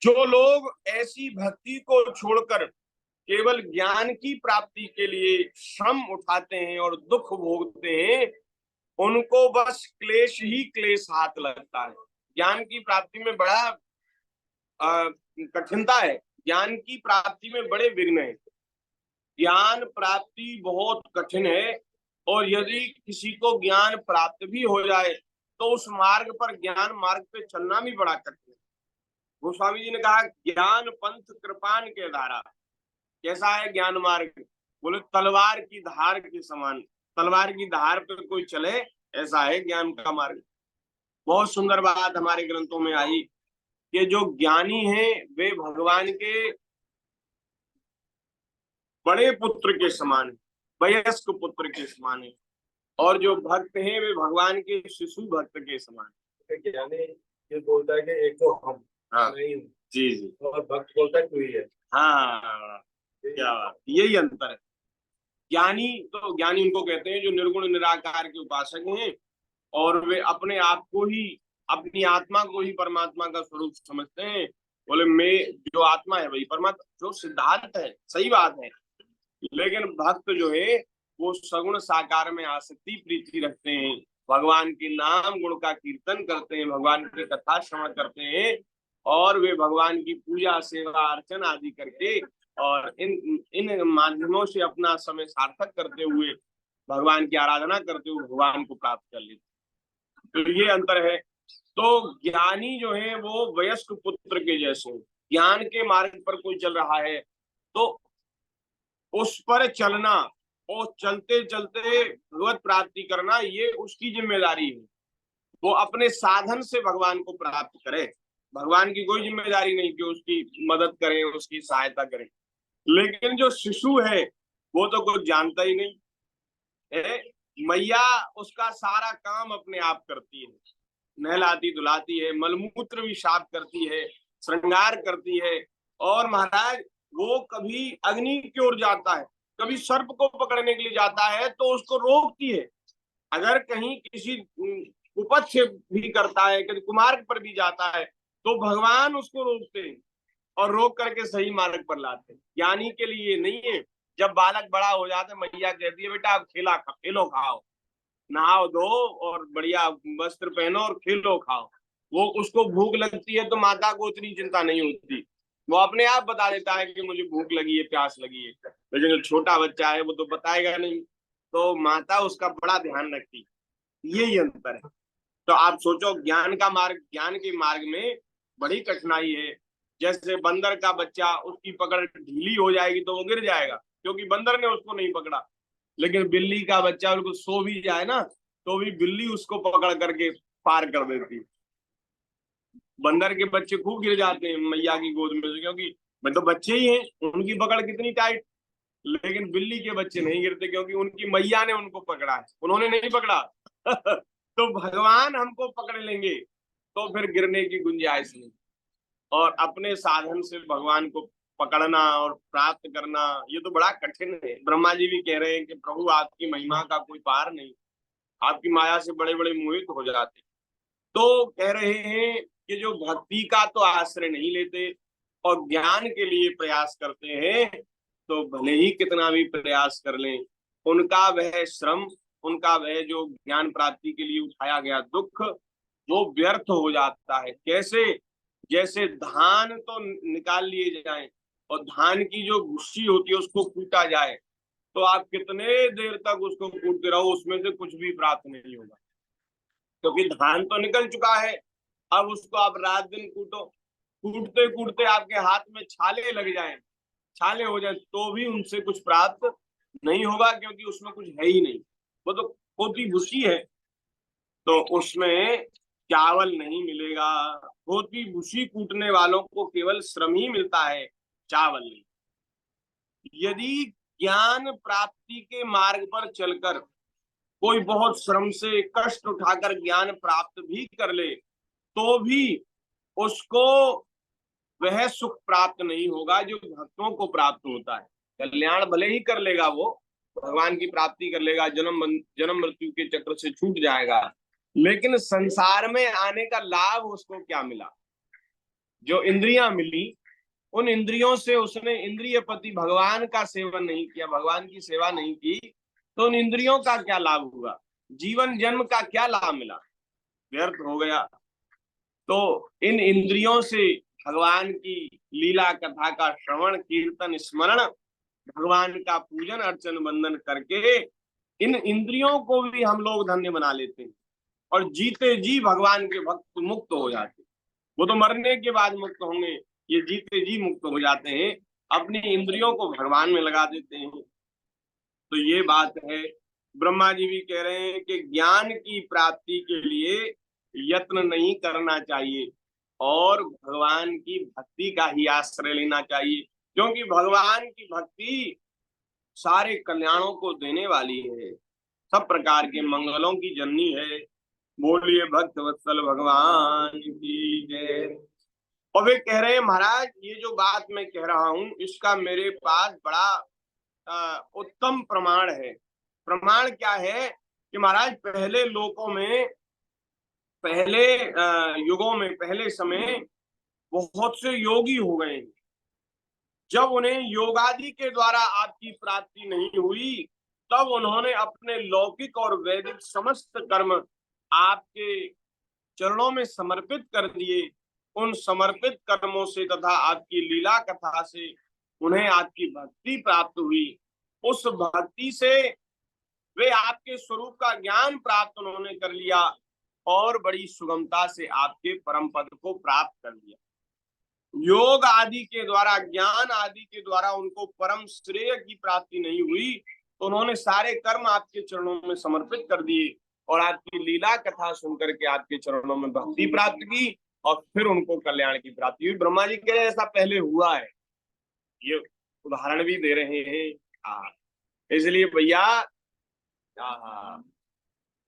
जो लोग ऐसी भक्ति को छोड़कर केवल ज्ञान की प्राप्ति के लिए श्रम उठाते हैं और दुख भोगते हैं, उनको बस क्लेश ही क्लेश हाथ लगता है। ज्ञान की प्राप्ति में बड़ा कठिनता है, ज्ञान की प्राप्ति में बड़े विघ्न है। ज्ञान प्राप्ति बहुत कठिन है और यदि किसी को ज्ञान प्राप्त भी हो जाए तो उस मार्ग पर, ज्ञान मार्ग पे चलना भी बड़ा कठिन है। गोस्वामी जी ने कहा, ज्ञान पंथ कृपान के धारा। कैसा है ज्ञान मार्ग? बोले तलवार की धार के समान। तलवार की धार पे कोई चले, ऐसा है ज्ञान का मार्ग। बहुत सुंदर बात हमारे ग्रंथों में आई कि जो ज्ञानी हैं वे भगवान के बड़े पुत्र के समान है, वयस्क पुत्र के समान है, और जो भक्त हैं वे भगवान के शिशु भक्त के समान है। ज्ञानी ये बोलता है कि एक तो हम नहीं, जी जी, और भक्त बोलता है तू ही है। हाँ, क्या बात, यही अंतर है। ज्ञानी तो ज्ञानी उनको कहते हैं जो निर्गुण निराकार के उपासक हैं और वे अपने आप को ही, अपनी आत्मा को ही परमात्मा का स्वरूप समझते हैं। बोले मैं जो आत्मा है वही परमात्मा, जो सिद्धांत है, सही बात है। लेकिन भक्त जो है वो सगुण साकार में आसक्ति प्रीति रखते हैं, भगवान के नाम गुण का कीर्तन करते हैं, भगवान की कथा श्रवण करते हैं और वे भगवान की पूजा सेवा अर्चन आदि करके और इन माध्यमों से अपना समय सार्थक करते हुए, भगवान की आराधना करते हुए भगवान को प्राप्त कर लेते। तो ये अंतर है। तो ज्ञानी जो है वो वयस्क पुत्र के जैसे, ज्ञान के मार्ग पर कोई चल रहा है तो उस पर चलना और चलते चलते भगवत प्राप्ति करना, ये उसकी जिम्मेदारी है। वो अपने साधन से भगवान को प्राप्त करे, भगवान की कोई जिम्मेदारी नहीं कि उसकी मदद करें, उसकी सहायता करें। लेकिन जो शिशु है वो तो कुछ जानता ही नहीं है। मैया उसका सारा काम अपने आप करती है, नहलाती धुलाती है, मलमूत्र भी साफ करती है, श्रृंगार करती है। और महाराज वो कभी अग्नि की ओर जाता है, कभी सर्प को पकड़ने के लिए जाता है तो उसको रोकती है। अगर कहीं किसी कुपथ से भी करता है, कभी कुमार्ग पर भी जाता है तो भगवान उसको रोकते हैं और रोक करके सही मार्ग पर लाते हैं। ज्ञानी के लिए नहीं है। जब बालक बड़ा हो जाता है, मैया कहती है बेटा आप खेलो खाओ, नहाओ धो और बढ़िया वस्त्र पहनो और खेलो खाओ। वो उसको भूख लगती है तो माता को उतनी चिंता नहीं होती, वो अपने आप बता देता है कि मुझे भूख लगी है, प्यास लगी है। लेकिन जो छोटा बच्चा है वो तो बताएगा नहीं, तो माता उसका बड़ा ध्यान रखती। यही अंतर है। तो आप सोचो, ज्ञान का मार्ग, ज्ञान के मार्ग में बड़ी कठिनाई है। जैसे बंदर का बच्चा, उसकी पकड़ ढीली हो जाएगी तो वो गिर जाएगा क्योंकि बंदर ने उसको नहीं पकड़ा। लेकिन बिल्ली का बच्चा बिल्कुल सो भी जाए ना तो भी बिल्ली उसको पकड़ करके पार कर देती। बंदर के बच्चे खूब गिर जाते हैं मैया की गोद में से, क्योंकि मैं तो बच्चे ही हैं, उनकी पकड़ कितनी टाइट। लेकिन बिल्ली के बच्चे नहीं गिरते क्योंकि उनकी मैया ने उनको पकड़ा है, उन्होंने नहीं पकड़ा। तो भगवान हमको पकड़ लेंगे तो फिर गिरने की गुंजाइश नहीं। और अपने साधन से भगवान को पकड़ना और प्राप्त करना ये तो बड़ा कठिन है। ब्रह्मा जी भी कह रहे हैं कि प्रभु आपकी महिमा का कोई पार नहीं, आपकी माया से बड़े बड़े मोहित हो जाते। तो कह रहे हैं कि जो भक्ति का तो आश्रय नहीं लेते और ज्ञान के लिए प्रयास करते हैं, तो भले ही कितना भी प्रयास कर लें, उनका वह श्रम, उनका वह जो ज्ञान प्राप्ति के लिए उठाया गया दुख, वो व्यर्थ हो जाता है। कैसे? जैसे धान तो निकाल लिए जाए और धान की जो भूसी होती है उसको कूटा जाए, तो आप कितने देर तक उसको कूटते रहो, उसमें से कुछ भी प्राप्त नहीं होगा, क्योंकि धान तो निकल चुका है। अब उसको आप रात दिन कूटो, कूटते कूटते आपके हाथ में छाले लग जाए, छाले हो जाए, तो भी उनसे कुछ प्राप्त नहीं होगा, क्योंकि उसमें कुछ है ही नहीं, वो तो पोती भूसी है। तो उसमें चावल नहीं मिलेगा। पोती भूसी कूटने वालों को केवल श्रम ही मिलता है, चावल नहीं। यदि ज्ञान प्राप्ति के मार्ग पर चलकर कोई बहुत श्रम से कष्ट उठाकर ज्ञान प्राप्त भी कर ले, तो भी उसको वह सुख प्राप्त नहीं होगा जो भक्तों को प्राप्त होता है। कल्याण भले ही कर लेगा, वो भगवान की प्राप्ति कर लेगा, जन्म मृत्यु के चक्र से छूट जाएगा, लेकिन संसार में आने का लाभ उसको क्या मिला? जो इंद्रियां मिली, उन इंद्रियों से उसने इंद्रिय पति भगवान का सेवन नहीं किया, भगवान की सेवा नहीं की, तो उन इंद्रियों का क्या लाभ हुआ? जीवन जन्म का क्या लाभ मिला? व्यर्थ हो गया। तो इन इंद्रियों से भगवान की लीला कथा का श्रवण कीर्तन स्मरण, भगवान का पूजन अर्चन वंदन करके इन इंद्रियों को भी हम लोग धन्य बना लेते हैं और जीते जी भगवान के भक्त मुक्त हो जाते हैं। वो तो मरने के बाद मुक्त होंगे, ये जीते जी मुक्त हो जाते हैं, अपनी इंद्रियों को भगवान में लगा देते हैं। तो ये बात है। ब्रह्मा जी भी कह रहे हैं कि ज्ञान की प्राप्ति के लिए यत्न नहीं करना चाहिए और भगवान की भक्ति का ही आश्रय लेना चाहिए, क्योंकि भगवान की भक्ति सारे कल्याणों को देने वाली है, सब प्रकार के मंगलों की जननी है। बोलिए भक्त वत्सल भगवान की जय। और वे कह रहे हैं महाराज, ये जो बात मैं कह रहा हूं इसका मेरे पास बड़ा उत्तम प्रमाण है। प्रमाण क्या है? कि महाराज पहले लोकों में, पहले युगों में, पहले समय बहुत से योगी हो गए। जब उन्हें योगादि के द्वारा आपकी प्राप्ति नहीं हुई, तब उन्होंने अपने लौकिक और वैदिक समस्त कर्म आपके चरणों में समर्पित कर दिए। उन समर्पित कर्मों से तथा आपकी लीला कथा से उन्हें आपकी भक्ति प्राप्त हुई। उस भक्ति से वे आपके स्वरूप का ज्ञान प्राप्त उन्होंने कर लिया और बड़ी सुगमता से आपके परम पद को प्राप्त कर लिया। योग आदि के द्वारा, ज्ञान आदि के द्वारा उनको परम श्रेय की प्राप्ति नहीं हुई, तो उन्होंने सारे कर्म आपके चरणों में समर्पित कर दिए और आपकी लीला कथा सुनकर के आपके चरणों में भक्ति प्राप्त की और फिर उनको कल्याण की प्राप्ति हुई। ब्रह्मा जी कह रहे ऐसा पहले हुआ है, ये उदाहरण भी दे रहे हैं। इसलिए भैया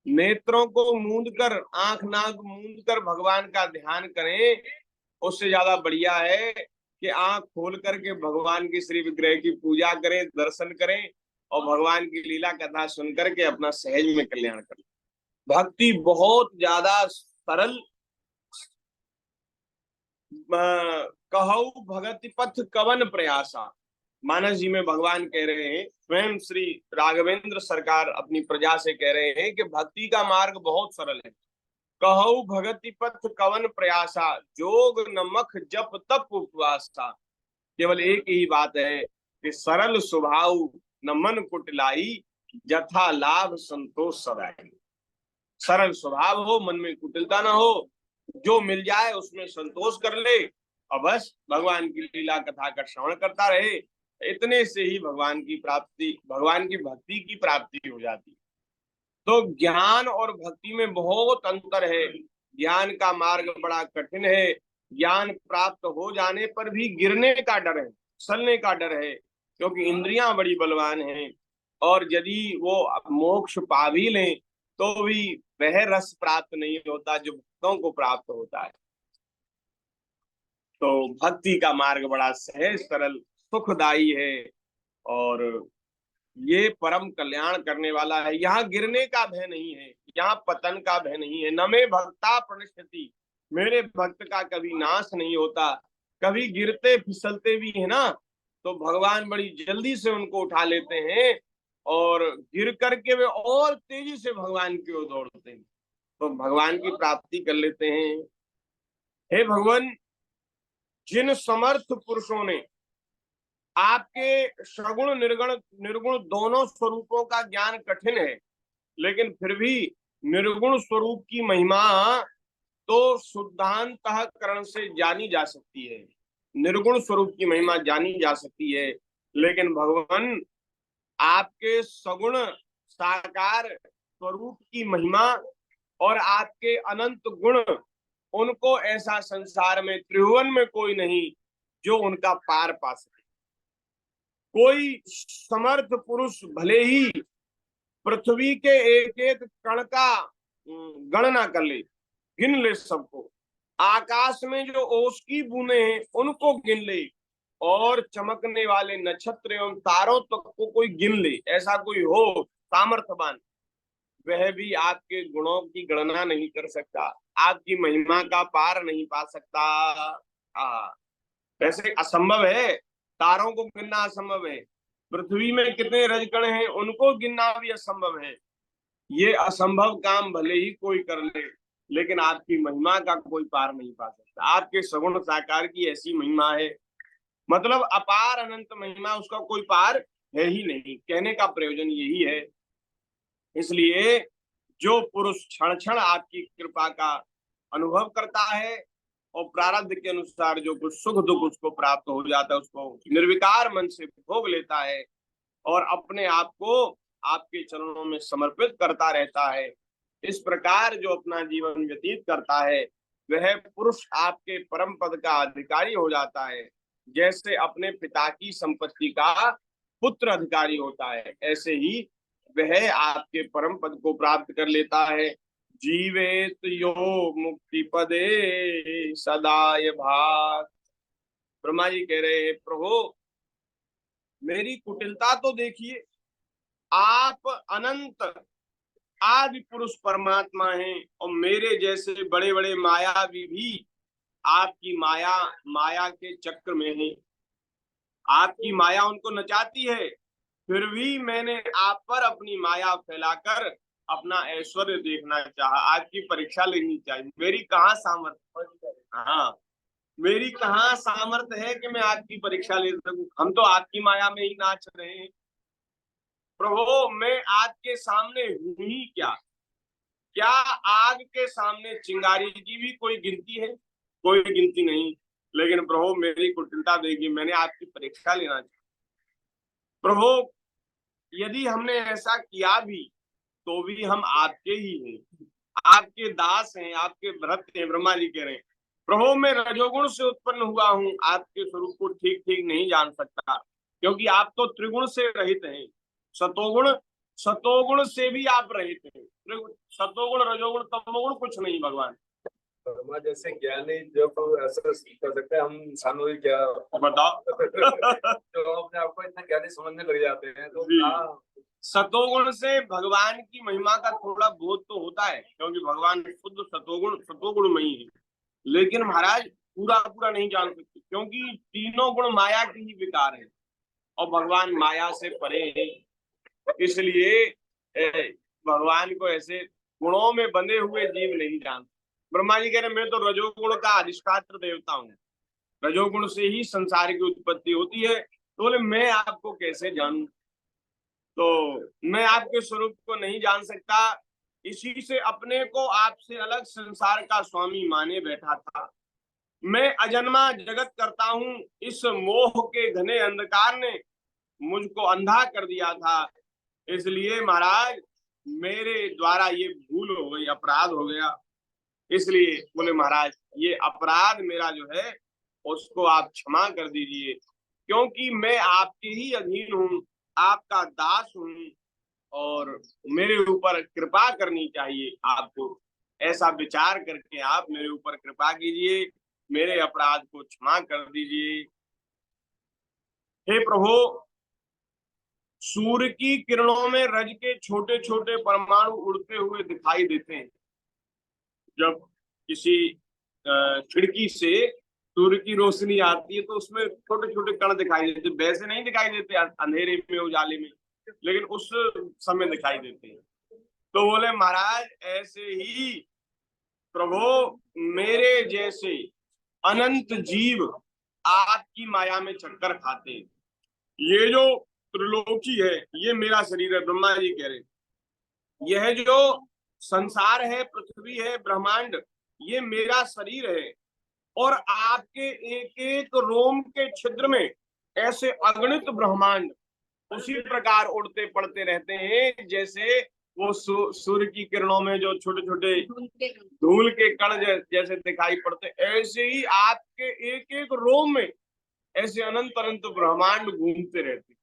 नेत्रों को मूंद कर, आंख नाक मूंद कर भगवान का ध्यान करें, उससे ज्यादा बढ़िया है कि आंख खोल करके भगवान की श्री विग्रह की पूजा करें, दर्शन करें और भगवान की लीला कथा सुन करके अपना सहज में कल्याण करें। भक्ति बहुत ज्यादा सरल। कहु भगति पथ कवन प्रयासा, मानस जी में भगवान कह रहे हैं, स्वयं श्री राघवेंद्र सरकार अपनी प्रजा से कह रहे हैं कि भक्ति का मार्ग बहुत सरल है। कहु भगति पथ कवन प्रयासा, जोग नमक जप तप उपवासा। केवल एक ही बात है कि सरल स्वभाव न मन कुटिलाई, जथा लाभ संतोष सदाई। सरल स्वभाव हो, मन में कुटिलता ना हो, जो मिल जाए उसमें संतोष कर ले और बस भगवान की लीला कथा का श्रवण करता रहे। इतने से ही भगवान की प्राप्ति, भगवान की भक्ति की प्राप्ति हो जाती। तो ज्ञान और भक्ति में बहुत अंतर है। ज्ञान का मार्ग बड़ा कठिन है। ज्ञान प्राप्त हो जाने पर भी गिरने का डर है, फिसलने का डर है, क्योंकि इंद्रियां बड़ी बलवान हैं, और यदि वो मोक्ष पा भी लें तो भी वह रस प्राप्त नहीं होता जो भक्तों को प्राप्त होता है। तो भक्ति का मार्ग बड़ा सहज सरल सुखदायी है, और ये परम कल्याण करने वाला है। यहाँ गिरने का भय नहीं है, यहाँ पतन का भय नहीं है। न में भक्ता प्रणश्यति, मेरे भक्त का कभी नाश नहीं होता। कभी गिरते फिसलते भी है ना, तो भगवान बड़ी जल्दी से उनको उठा लेते हैं, और गिर करके वे और तेजी से भगवान की ओर दौड़ते हैं, तो भगवान की प्राप्ति कर लेते हैं। हे भगवान, जिन समर्थ पुरुषों ने आपके सगुण निर्गुण निर्गुण दोनों स्वरूपों का ज्ञान कठिन है, लेकिन फिर भी निर्गुण स्वरूप की महिमा तो शुद्धांतःकरण से जानी जा सकती है। निर्गुण स्वरूप की महिमा जानी जा सकती है, लेकिन भगवान आपके सगुण साकार स्वरूप की महिमा और आपके अनंत गुण, उनको ऐसा संसार में त्रिभुवन में कोई नहीं जो उनका पार पा सके। कोई समर्थ पुरुष भले ही पृथ्वी के एक एक कण का गणना कर ले, गिन ले सबको, आकाश में जो ओस की बूंदें हैं उनको गिन ले, और चमकने वाले नक्षत्र एवं तारों तक को कोई गिन ले, ऐसा कोई हो सामर्थ्यवान, वह भी आपके गुणों की गणना नहीं कर सकता, आपकी महिमा का पार नहीं पा सकता। वैसे असंभव है, तारों को गिनना असंभव है, पृथ्वी में कितने रजकण हैं उनको गिनना भी असंभव है। ये असंभव काम भले ही कोई कर ले, लेकिन आपकी महिमा का कोई पार नहीं पा सकता। आपके सगुण साकार की ऐसी महिमा है, मतलब अपार अनंत महिमा, उसका कोई पार है ही नहीं। कहने का प्रयोजन यही है। इसलिए जो पुरुष क्षण क्षण आपकी कृपा का अनुभव करता है और प्रारब्ध के अनुसार जो कुछ सुख दुख उसको प्राप्त हो जाता है, उसको निर्विकार मन से भोग लेता है और अपने आप को आपके चरणों में समर्पित करता रहता है, इस प्रकार जो अपना जीवन व्यतीत करता है, वह पुरुष आपके परम पद का अधिकारी हो जाता है। जैसे अपने पिता की संपत्ति का पुत्र अधिकारी होता है, ऐसे ही वह आपके परम पद को प्राप्त कर लेता है। जीवेत यो मुक्ति पदे सदाय भाग। ब्रह्मा जी कह रहे हैं, प्रभु मेरी कुटिलता तो देखिए, आप अनंत आदि पुरुष परमात्मा हैं, और मेरे जैसे बड़े बड़े मायावी भी आपकी माया के चक्र में हैं। आपकी माया उनको नचाती है, फिर भी मैंने आप पर अपनी माया फैलाकर अपना ऐश्वर्य देखना चाहा, आपकी परीक्षा लेनी चाहिए। मेरी कहाँ सामर्थ्य, हाँ मेरी कहाँ सामर्थ्य है कि मैं आपकी परीक्षा ले सकूं। हम तो आपकी माया में ही नाच रहे हैं। प्रभु मैं आपके सामने हूं ही क्या? क्या आग के सामने चिंगारी की भी कोई गिनती है? कोई गिनती नहीं। लेकिन प्रभु मेरी कुटिलता देखिए, मैंने आपकी परीक्षा लेना चाहिए। प्रभु यदि हमने ऐसा किया भी तो भी हम आपके ही हैं, आपके दास हैं, आपके भक्त हैं। ब्रह्मा जी कह रहे हैं, प्रभु मैं रजोगुण से उत्पन्न हुआ हूँ, आपके स्वरूप को ठीक ठीक नहीं जान सकता, क्योंकि आप तो त्रिगुण से रहित हैं। सतोगुण से भी आप रहित हैं। सतोगुण रजोगुण तमोगुण कुछ नहीं भगवान। वर्मा जैसे ज्ञानी जब ऐसा कर सकते हैं, हम इंसानों की क्या बताओ। तो अपने आप को इतना ज्ञानी समझने लग जाते हैं। तो सतोगुण से भगवान की महिमा का थोड़ा बोध तो होता है, क्योंकि भगवान शुद्ध सतोगुणमयी है, लेकिन महाराज पूरा पूरा नहीं जान सकते, क्योंकि तीनों गुण माया की ही विकार है और भगवान माया से परे है। इसलिए भगवान को ऐसे गुणों में बंधे हुए जीव नहीं जानते। ब्रह्मा जी कह रहे मैं तो रजोगुण का अधिष्ठात्र देवता हूँ, रजोगुण से ही संसार की उत्पत्ति होती है। तो बोले मैं आपको कैसे जानूं? तो मैं आपके स्वरूप को नहीं जान सकता, इसी से अपने को आपसे अलग संसार का स्वामी माने बैठा था। मैं अजन्मा जगत करता हूँ, इस मोह के घने अंधकार ने मुझको अंधा कर दिया था। इसलिए महाराज मेरे द्वारा ये भूल हो गई, अपराध हो गया। इसलिए बोले महाराज ये अपराध मेरा जो है उसको आप क्षमा कर दीजिए, क्योंकि मैं आपके ही अधीन हूँ, आपका दास हूँ, और मेरे ऊपर कृपा करनी चाहिए आपको। ऐसा विचार करके आप मेरे ऊपर कृपा कीजिए, मेरे अपराध को क्षमा कर दीजिए। हे प्रभु, सूर्य की किरणों में रज के छोटे छोटे परमाणु उड़ते हुए दिखाई देते हैं। जब किसी खिड़की से सूर्य की रोशनी आती है तो उसमें छोटे छोटे कण दिखाई देते, वैसे नहीं दिखाई देते अंधेरे में, उजाले में, लेकिन उस समय दिखाई देते हैं। तो बोले महाराज, ऐसे ही प्रभु मेरे जैसे अनंत जीव आपकी माया में चक्कर खाते हैं। ये जो त्रिलोकी है ये मेरा शरीर है, ब्रह्मा जी कह रहे हैं। यह जो संसार है, पृथ्वी है, ब्रह्मांड, ये मेरा शरीर है। और आपके एक एक रोम के छिद्र में ऐसे अगणित ब्रह्मांड उसी प्रकार उड़ते पड़ते रहते हैं जैसे वो सूर्य की किरणों में जो छोटे छोटे धूल के कण जैसे दिखाई पड़ते, ऐसे ही आपके एक एक रोम में ऐसे अनंत अनंत ब्रह्मांड घूमते रहते।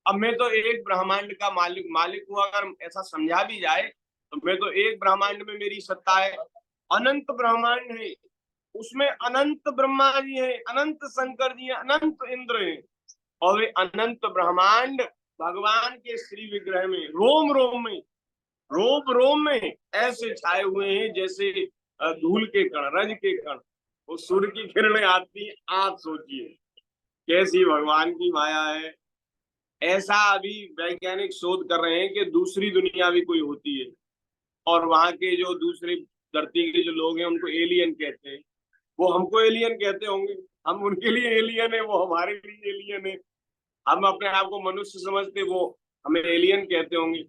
अब मैं तो एक ब्रह्मांड का मालिक हूं, अगर ऐसा समझा भी जाए तो मैं तो एक ब्रह्मांड में मेरी सत्ता है। अनंत ब्रह्मांड है, उसमें अनंत ब्रह्मा जी है, अनंत शंकर जी है, अनंत इंद्र है, और वे अनंत ब्रह्मांड भगवान के श्री विग्रह में रोम रोम में ऐसे छाए हुए हैं जैसे धूल के कण, रज के कण। वो सूर्य की किरणें आती हैं, आप सोचिए कैसी भगवान की माया है। ऐसा अभी वैज्ञानिक शोध कर रहे हैं कि दूसरी दुनिया भी कोई होती है, और वहां के जो दूसरे धरती के जो लोग हैं उनको एलियन कहते हैं। वो हमको एलियन कहते होंगे, हम उनके लिए एलियन है, वो हमारे लिए एलियन है। हम अपने आप को मनुष्य समझते, वो हमें एलियन कहते होंगे।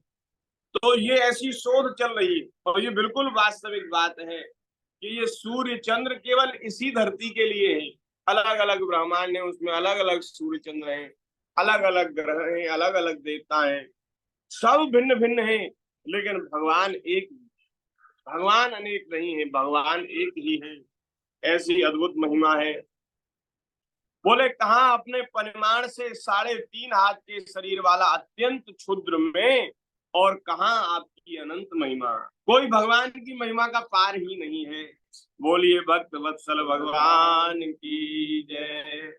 तो ये ऐसी शोध चल रही है, और ये बिल्कुल वास्तविक बात है कि ये सूर्य चंद्र केवल इसी धरती के लिए है। अलग अलग ब्रह्मांड है, उसमें अलग अलग सूर्य चंद्र हैं, अलग अलग ग्रह हैं, अलग अलग देवता हैं, सब भिन्न भिन्न हैं, लेकिन भगवान एक, भगवान अनेक नहीं है, भगवान एक ही है। ऐसी अद्भुत महिमा है। बोले कहाँ अपने परिमाण से 3.5 हाथ के शरीर वाला अत्यंत क्षुद्र में, और कहाँ आपकी अनंत महिमा। कोई भगवान की महिमा का पार ही नहीं है। बोलिए भक्त वत्सल भगवान की जय।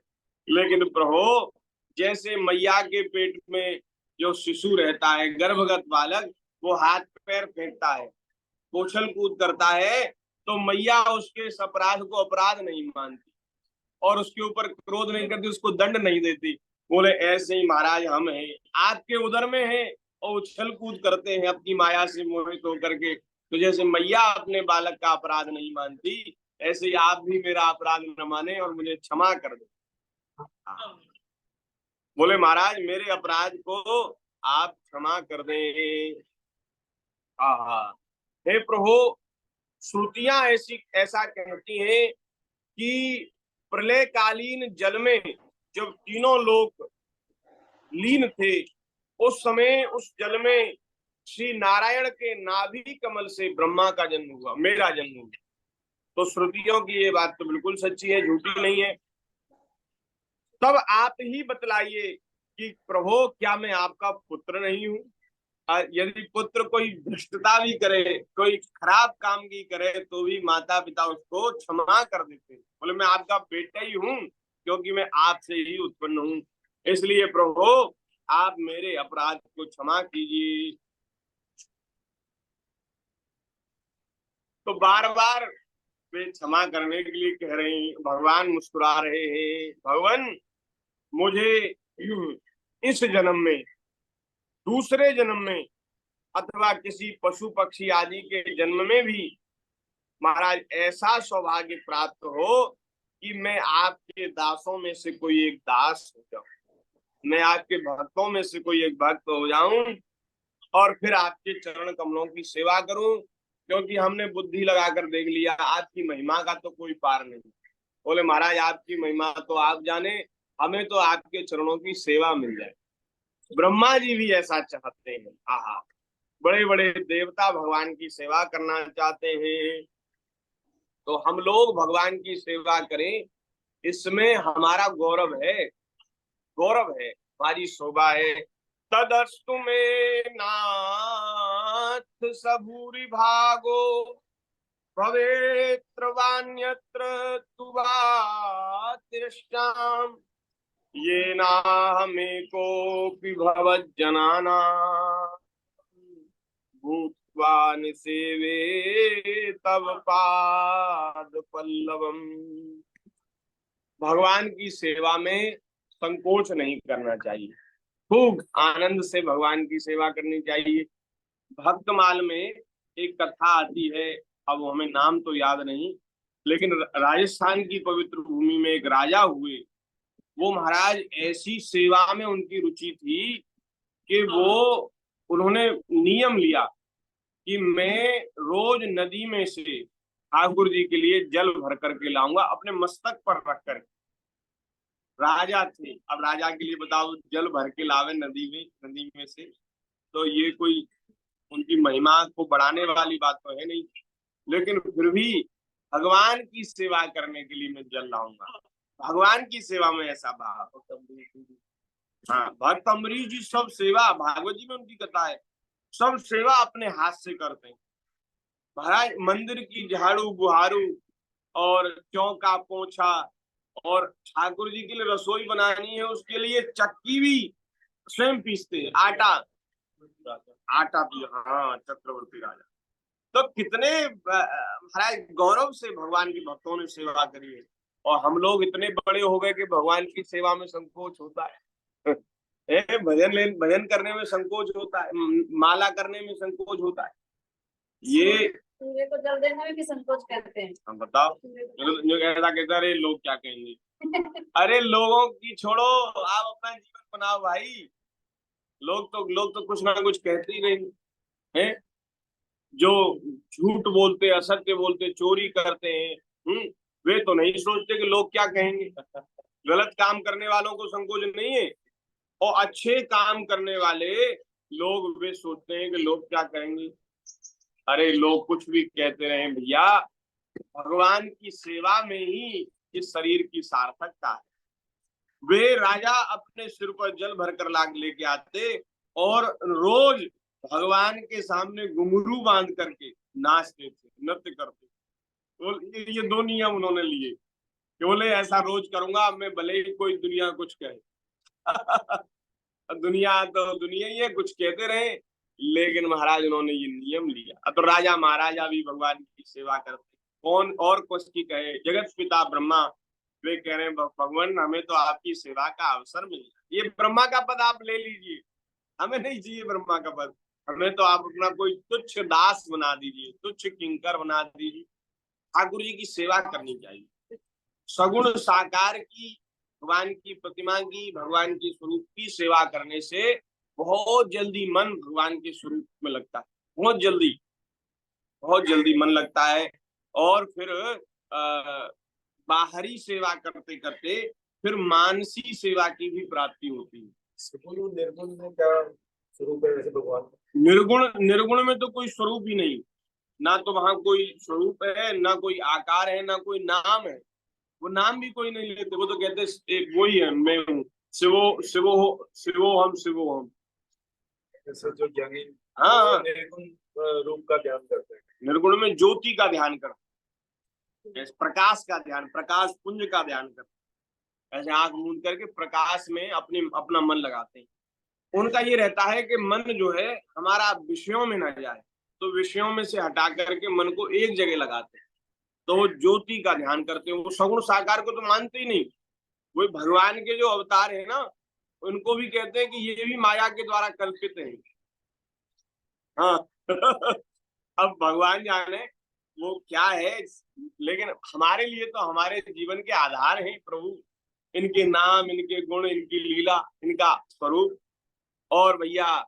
लेकिन प्रभु, जैसे मैया के पेट में जो शिशु रहता है, गर्भगत बालक, वो हाथ पैर फेंकता है, उछल कूद करता है, तो मैया उसके इस अपराध को अपराध नहीं मानती और उसके ऊपर क्रोध नहीं करती, उसको दंड नहीं देती। बोले ऐसे ही महाराज हम हैं, आपके उदर में हैं और उछल कूद करते हैं अपनी माया से मोहित होकर के। तो जैसे मैया अपने बालक का अपराध नहीं मानती, ऐसे ही आप भी मेरा अपराध न माने और मुझे क्षमा कर दे। बोले महाराज मेरे अपराध को आप क्षमा कर दें। हाँ, हे प्रभु, श्रुतियां ऐसा कहती हैं कि प्रलयकालीन जल में जब तीनों लोग लीन थे, उस समय उस जल में श्री नारायण के नाभि कमल से ब्रह्मा का जन्म हुआ, मेरा जन्म हुआ। तो श्रुतियों की ये बात तो बिल्कुल सच्ची है, झूठी नहीं है। तब आप ही बतलाइए कि प्रभु क्या मैं आपका पुत्र नहीं हूं? यदि पुत्र कोई भ्रष्टता भी करे, कोई खराब काम भी करे, तो भी माता पिता उसको क्षमा कर देते हैं। बोले मैं आपका बेटा ही हूं, क्योंकि मैं आपसे ही उत्पन्न हूं। इसलिए प्रभु आप मेरे अपराध को क्षमा कीजिए। तो बार बार वे क्षमा करने के लिए कह रहे हैं। भगवान मुस्कुरा रहे हैं, भगवान मुझे इस जन्म में, दूसरे जन्म में, अथवा किसी पशु पक्षी आदि के जन्म में भी महाराज ऐसा सौभाग्य प्राप्त हो कि मैं आपके दासों में से कोई एक दास हो जाऊं, मैं आपके भक्तों में से कोई एक भक्त हो जाऊं, और फिर आपके चरण कमलों की सेवा करूं। क्योंकि हमने बुद्धि लगाकर देख लिया, आपकी महिमा का तो कोई पार नहीं। बोले महाराज आपकी महिमा तो आप जाने, हमें तो आपके चरणों की सेवा मिल जाए। ब्रह्मा जी भी ऐसा चाहते हैं। आहा, बड़े बड़े देवता भगवान की सेवा करना चाहते हैं। तो हम लोग भगवान की सेवा करें, इसमें हमारा गौरव है। गौरव है, हमारी शोभा है। तदस्तु में नाथ सबूरि भागो, भवेत्र वान्यत्र तुवा तिष्ठाम, ये नाहमेकोऽपि भवज्जनानां भूत्वा निसेवे तव पाद पल्लवम। भगवान की सेवा में संकोच नहीं करना चाहिए, खूब आनंद से भगवान की सेवा करनी चाहिए। भक्तमाल में एक कथा आती है, अब हमें नाम तो याद नहीं, लेकिन राजस्थान की पवित्र भूमि में एक राजा हुए। वो महाराज ऐसी सेवा में उनकी रुचि थी कि उन्होंने नियम लिया कि मैं रोज नदी में से ठाकुर जी के लिए जल भर करके लाऊंगा, अपने मस्तक पर रख कर। राजा थे, अब राजा के लिए बताओ जल भर के लावे नदी में से, तो ये कोई उनकी महिमा को बढ़ाने वाली बात तो है नहीं। लेकिन फिर भी भगवान की सेवा करने के लिए मैं जल लाऊंगा, भगवान की सेवा में ऐसा भाव। हाँ, भक्त अम्बरीश जी सब सेवा, भागवत जी में उनकी कथा है, सब सेवा अपने हाथ से करते हैं। महाराज मंदिर की झाड़ू बुहारू और चौका पोछा, और ठाकुर जी के लिए रसोई बनानी है, उसके लिए चक्की भी स्वयं पीसते हैं, आटा भी। हाँ, चक्रवर्ती राजा। तो कितने महाराज गौरव से भगवान के भक्तों ने सेवा करी है, और हम लोग इतने बड़े हो गए कि भगवान की सेवा में संकोच होता है। भजन करने में संकोच होता है, माला करने में संकोच होता है। ये सूर्य को जल देने में भी संकोच करते हैं। हम बताओ, जो ऐसा कहता अरे लोग क्या कहेंगे। अरे लोगों की छोड़ो, आप अपना जीवन बनाओ भाई। लोग तो कुछ ना कुछ कहते ही रहेंगे हैं। जो झूठ बोलते, असत्य बोलते, चोरी करते हैं, वे तो नहीं सोचते कि लोग क्या कहेंगे। गलत काम करने वालों को संकोच नहीं है, और अच्छे काम करने वाले लोग वे सोचते हैं कि लोग क्या कहेंगे। अरे लोग कुछ भी कहते रहे भैया, भगवान की सेवा में ही इस शरीर की सार्थकता है। वे राजा अपने सिर पर जल भरकर लाग लेके आते, और रोज भगवान के सामने घुंघरू बांध करके नाचते थे, नृत्य करते। तो ये दो नियम उन्होंने लिए कि बोले ऐसा रोज करूंगा मैं, भले ही कोई दुनिया कुछ कहे। दुनिया तो दुनिया ही है, कुछ कहते रहे, लेकिन महाराज उन्होंने ये नियम लिया। तो राजा महाराजा भी भगवान की सेवा करते, कौन और कुछ की कहे। जगत पिता ब्रह्मा वे कह रहे हैं भगवान हमें तो आपकी सेवा का अवसर मिला, ये ब्रह्मा का पद आप ले लीजिए, हमें नहीं चाहिए ब्रह्मा का पद, हमें तो आप अपना कोई तुच्छ दास बना दीजिए, तुच्छ किंकर बना दीजिए। ठाकुर जी की सेवा करनी चाहिए, सगुण साकार की, भगवान की प्रतिमा की, भगवान की स्वरूप की सेवा करने से बहुत जल्दी मन भगवान के स्वरूप में लगता है, बहुत जल्दी मन लगता है। और फिर बाहरी सेवा करते करते फिर मानसी सेवा की भी प्राप्ति होती है। निर्गुण में क्या स्वरूप है वैसे भगवान? निर्गुण में तो कोई स्वरूप ही नहीं, ना तो वहां कोई स्वरूप है, ना कोई आकार है, ना कोई नाम है। वो नाम भी कोई नहीं लेते, वो तो कहते एक वही है, मैं हूँ, शिवो हम। ऐसा जो ज्ञानी हाँ, निर्गुण रूप का ध्यान करते हैं, निर्गुण में ज्योति का ध्यान करते हैं, प्रकाश का ध्यान, प्रकाश पुंज का ध्यान करते हैं। ऐसे आंख मूंद करके प्रकाश में अपना मन लगाते हैं। उनका ये रहता है कि मन जो है हमारा विषयों में ना जाए, तो विषयों में से हटा करके मन को एक जगह लगाते हैं, तो वो ज्योति का ध्यान करते हैं। वो सगुण साकार को तो मानते ही नहीं, वो भगवान के जो अवतार है ना, उनको भी कहते हैं कि ये भी माया के द्वारा कल्पित है। हाँ। अब भगवान जाने वो क्या है, लेकिन हमारे लिए तो हमारे जीवन के आधार हैं प्रभु, इनके नाम, इनके गुण, इनकी लीला, इनका स्वरूप। और भैया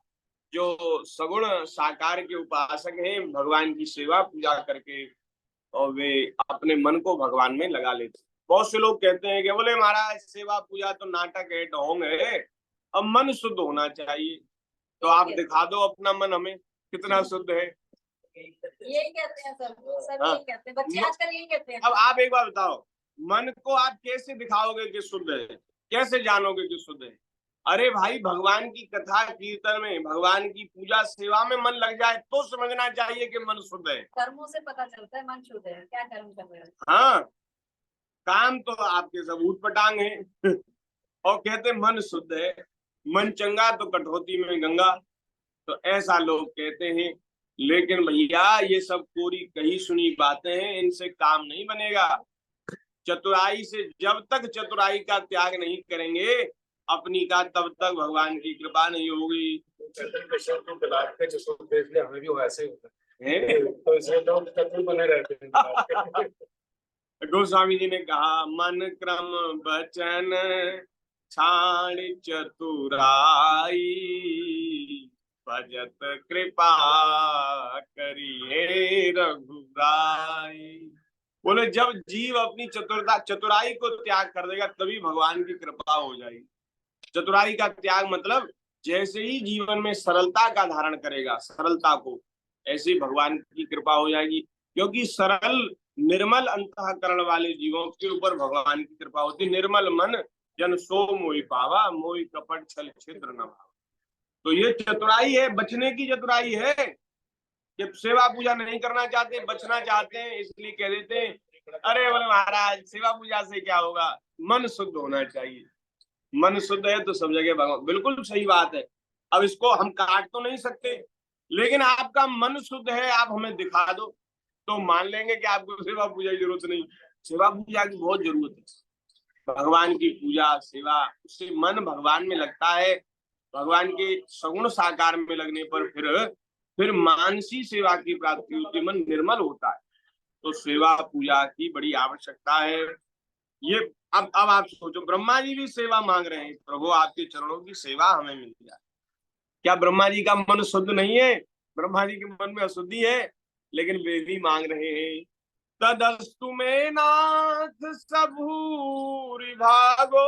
जो सगुण साकार के उपासक हैं, भगवान की सेवा पूजा करके और वे अपने मन को भगवान में लगा लेते। बहुत से लोग कहते हैं कि बोले महाराज सेवा पूजा तो नाटक है, ढोंग है, अब मन शुद्ध होना चाहिए। तो आप दिखा दो अपना मन हमें कितना शुद्ध है। यही कहते हैं सब यही कहते हैं, बच्चे आजकल यही कहते हैं। अब आप एक बार बताओ, मन को आप कैसे दिखाओगे कि शुद्ध है? कैसे जानोगे कि शुद्ध है? अरे भाई, भगवान की कथा कीर्तन में, भगवान की पूजा सेवा में मन लग जाए तो समझना चाहिए कि मन शुद्ध है। कर्मों से पता चलता है मन शुद्ध है, क्या कर्म कर रहे हो। हाँ, काम तो आपके सब ऊटपटांग है और कहते मन शुद्ध है, मन चंगा तो कटौती में गंगा। तो ऐसा लोग कहते हैं, लेकिन भैया ये सब पूरी कही सुनी बातें हैं, इनसे काम नहीं बनेगा। चतुराई से जब तक चतुराई का त्याग नहीं करेंगे अपनी का, तब तक भगवान की कृपा नहीं होगी। हमें भी वैसे तो इसमें तो चतुर बने रहते हैं। गोस्वामी जी ने कहा, मन क्रम बचन छाड़ चतुराई, भजत कृपा करिए रघुराई। बोले जब जीव अपनी चतुराई को त्याग कर देगा तभी भगवान की कृपा हो जाएगी। चतुराई का त्याग मतलब जैसे ही जीवन में सरलता का धारण करेगा, सरलता को, ऐसे ही भगवान की कृपा हो जाएगी। क्योंकि सरल निर्मल अंतःकरण वाले जीवों के ऊपर भगवान की कृपा होती। निर्मल मन जन सो मोहि पावा, मोहि कपट छल छिद्र न भावा। तो ये चतुराई है, बचने की चतुराई है। कि सेवा पूजा नहीं करना चाहते, बचना चाहते हैं, इसलिए कह देते हैं अरे बोले महाराज सेवा पूजा से क्या होगा, मन शुद्ध होना चाहिए। मन शुद्ध है तो सब जगह भगवान। बिल्कुल सही बात है। अब इसको हम काट तो नहीं सकते, लेकिन आपका मन शुद्ध है, आप हमें दिखा दो तो मान लेंगे कि आपको सेवा पूजा की जरूरत नहीं। सेवा पूजा की बहुत जरूरत है। भगवान की पूजा सेवा, उससे मन भगवान में लगता है। भगवान के सगुण साकार में लगने पर फिर मानसी सेवा की प्राप्ति होती, मन निर्मल होता है। तो सेवा पूजा की बड़ी आवश्यकता है। ये अब आप सोचो, ब्रह्मा जी भी सेवा मांग रहे हैं, प्रभु आपके चरणों की सेवा हमें मिल जाए। क्या ब्रह्मा जी का मन शुद्ध नहीं है? ब्रह्मा जी के मन में अशुद्धि है, लेकिन वे भी मांग रहे हैं। तदस्तु में नाथ सबूरि भागो,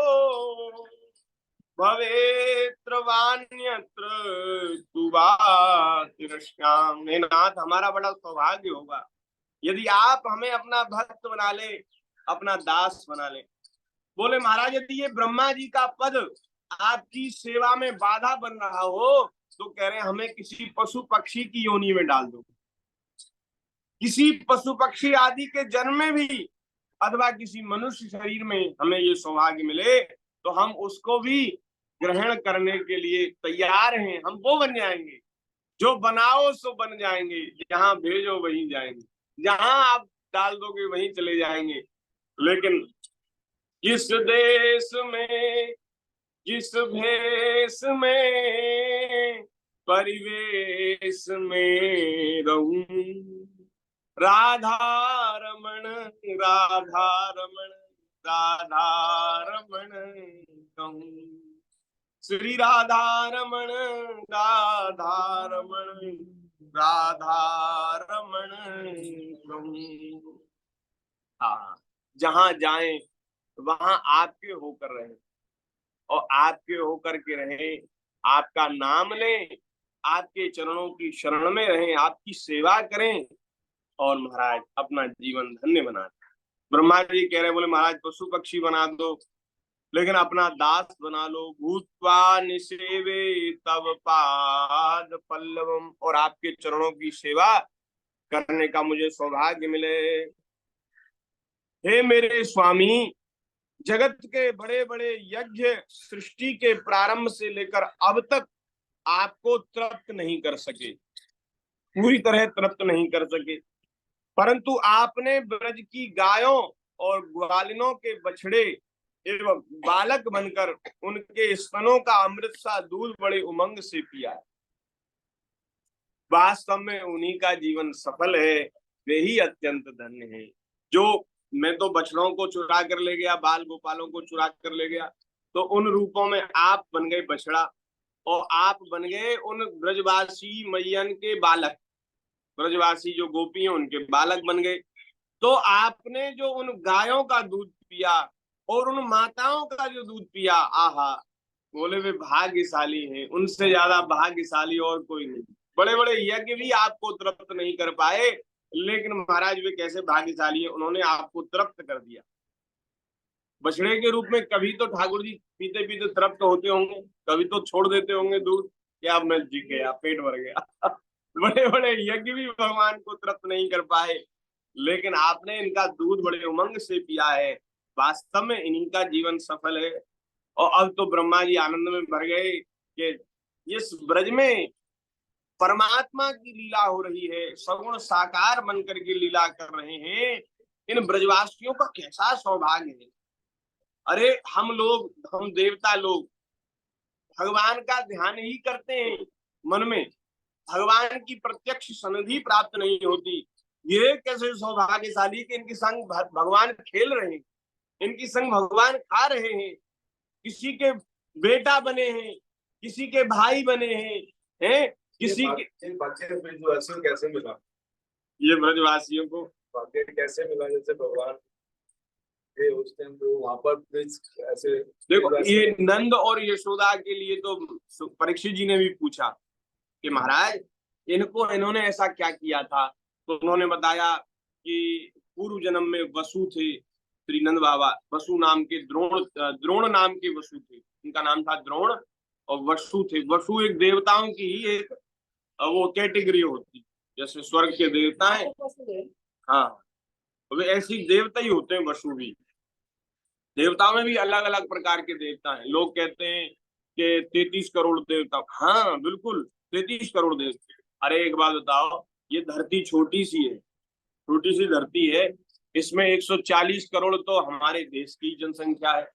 भवेत्र वान्यत्र तुवातिरश्याम। हे नाथ, हमारा बड़ा सौभाग्य होगा यदि आप हमें अपना भक्त बना ले, अपना दास बना ले। बोले महाराज, यदि ये ब्रह्मा जी का पद आपकी सेवा में बाधा बन रहा हो तो कह रहे हैं हमें किसी पशु पक्षी की योनि में डाल दो, किसी पशु पक्षी आदि के जन्म में भी, अथवा किसी मनुष्य शरीर में हमें ये सौभाग्य मिले तो हम उसको भी ग्रहण करने के लिए तैयार हैं। हम वो बन जाएंगे, जो बनाओ सो बन जाएंगे, जहां भेजो वहीं जाएंगे, जहां आप डाल दोगे वहीं चले जाएंगे। लेकिन जिस देश में, जिस भेष में, परिवेश में रहूं, राधा रमण राधा रमण राधा रमण कहूं। श्री राधा रमण राधा रमण राधा रमण कहूं। हाँ, जहां जाएं वहां आपके होकर रहे और आपके होकर के रहे, आपका नाम लें, आपके चरणों की शरण में रहें, आपकी सेवा करें और महाराज अपना जीवन धन्य बना दें। ब्रह्मा जी कह रहे हैं, बोले महाराज पशु पक्षी बना दो, लेकिन अपना दास बना लो। भूत्वा निसेवे तव पाद पल्लवम, और आपके चरणों की सेवा करने का मुझे सौभाग्य मिले। हे मेरे स्वामी, जगत के बड़े बड़े यज्ञ सृष्टि के प्रारंभ से लेकर अब तक आपको तृप्त नहीं कर सके, पूरी तरह तृप्त नहीं कर सके, परंतु आपने ब्रज की गायों और ग्वालिनों के बछड़े एवं बालक बनकर उनके स्तनों का अमृत सा दूध बड़े उमंग से पिया। वास्तव में उन्हीं का जीवन सफल है, वे ही अत्यंत धन्य है। जो मैं तो बछड़ों को चुरा कर ले गया, बाल गोपालों को चुरा कर ले गया, तो उन रूपों में आप बन गए बछड़ा और आप बन गए उन ब्रजवासी मैयन के बालक, ब्रजवासी जो गोपी हैं उनके बालक बन गए। तो आपने जो उन गायों का दूध पिया और उन माताओं का जो दूध पिया, आहा, बोले वे भाग्यशाली हैं, उनसे ज्यादा भाग्यशाली और कोई नहीं। बड़े बड़े यज्ञ भी आपको तृप्त नहीं कर पाए, लेकिन महाराज वे कैसे भाग्यशाली है, उन्होंने आपको तृप्त कर दिया। बछड़े के रूप में कभी तो ठाकुर जी पीते पीते तृप्त होते होंगे, कभी तो छोड़ देते होंगे दूध कि अब मैं जीत गया, पेट भर गया। बड़े बड़े यज्ञ भी भगवान को तृप्त नहीं कर पाए, लेकिन आपने इनका दूध बड़े उमंग से पिया है। वास्तव में इन्हीं का जीवन सफल है। और अब तो ब्रह्मा जी आनंद में भर गए कि इस ब्रज में परमात्मा की लीला हो रही है, सगुण साकार बनकर के लीला कर रहे हैं। इन ब्रजवासियों का कैसा सौभाग्य है। अरे हम देवता लोग भगवान का ध्यान ही करते हैं मन में, भगवान की प्रत्यक्ष सन्निधि प्राप्त नहीं होती। ये कैसे सौभाग्यशाली कि इनके संग भगवान खेल रहे हैं, इनकी संग भगवान खा रहे हैं, किसी के बेटा बने हैं, किसी के भाई बने हैं किसी के भाग्य ब्रजवासियों कैसे मिला? ये ब्रजवासियों को भाग्य कैसे मिला? जैसे भगवान थे उस टाइम तो वहां पर ऐसे देखो, ये नंद और यशोदा के लिए तो परीक्षित जी ने भी पूछा कि महाराज इन्होंने ऐसा क्या किया था, तो उन्होंने बताया कि पूर्व जन्म में वसु थे, श्री नंद बाबा वसु नाम के, द्रोण नाम के वसु थे, उनका नाम था द्रोण, और वसु थे। वसु एक देवताओं की ही एक वो कैटेगरी होती, जैसे स्वर्ग के देवता है, हाँ, वे ऐसी देवता ही होते हैं वसु भी। देवताओं में भी अलग अलग प्रकार के देवता हैं। लोग कहते हैं कि 33 करोड़ देवता, हाँ बिल्कुल 33 करोड़ देवता। अरे एक बात बताओ, ये धरती छोटी सी है, छोटी सी धरती है, इसमें 140 करोड़ तो हमारे देश की जनसंख्या है,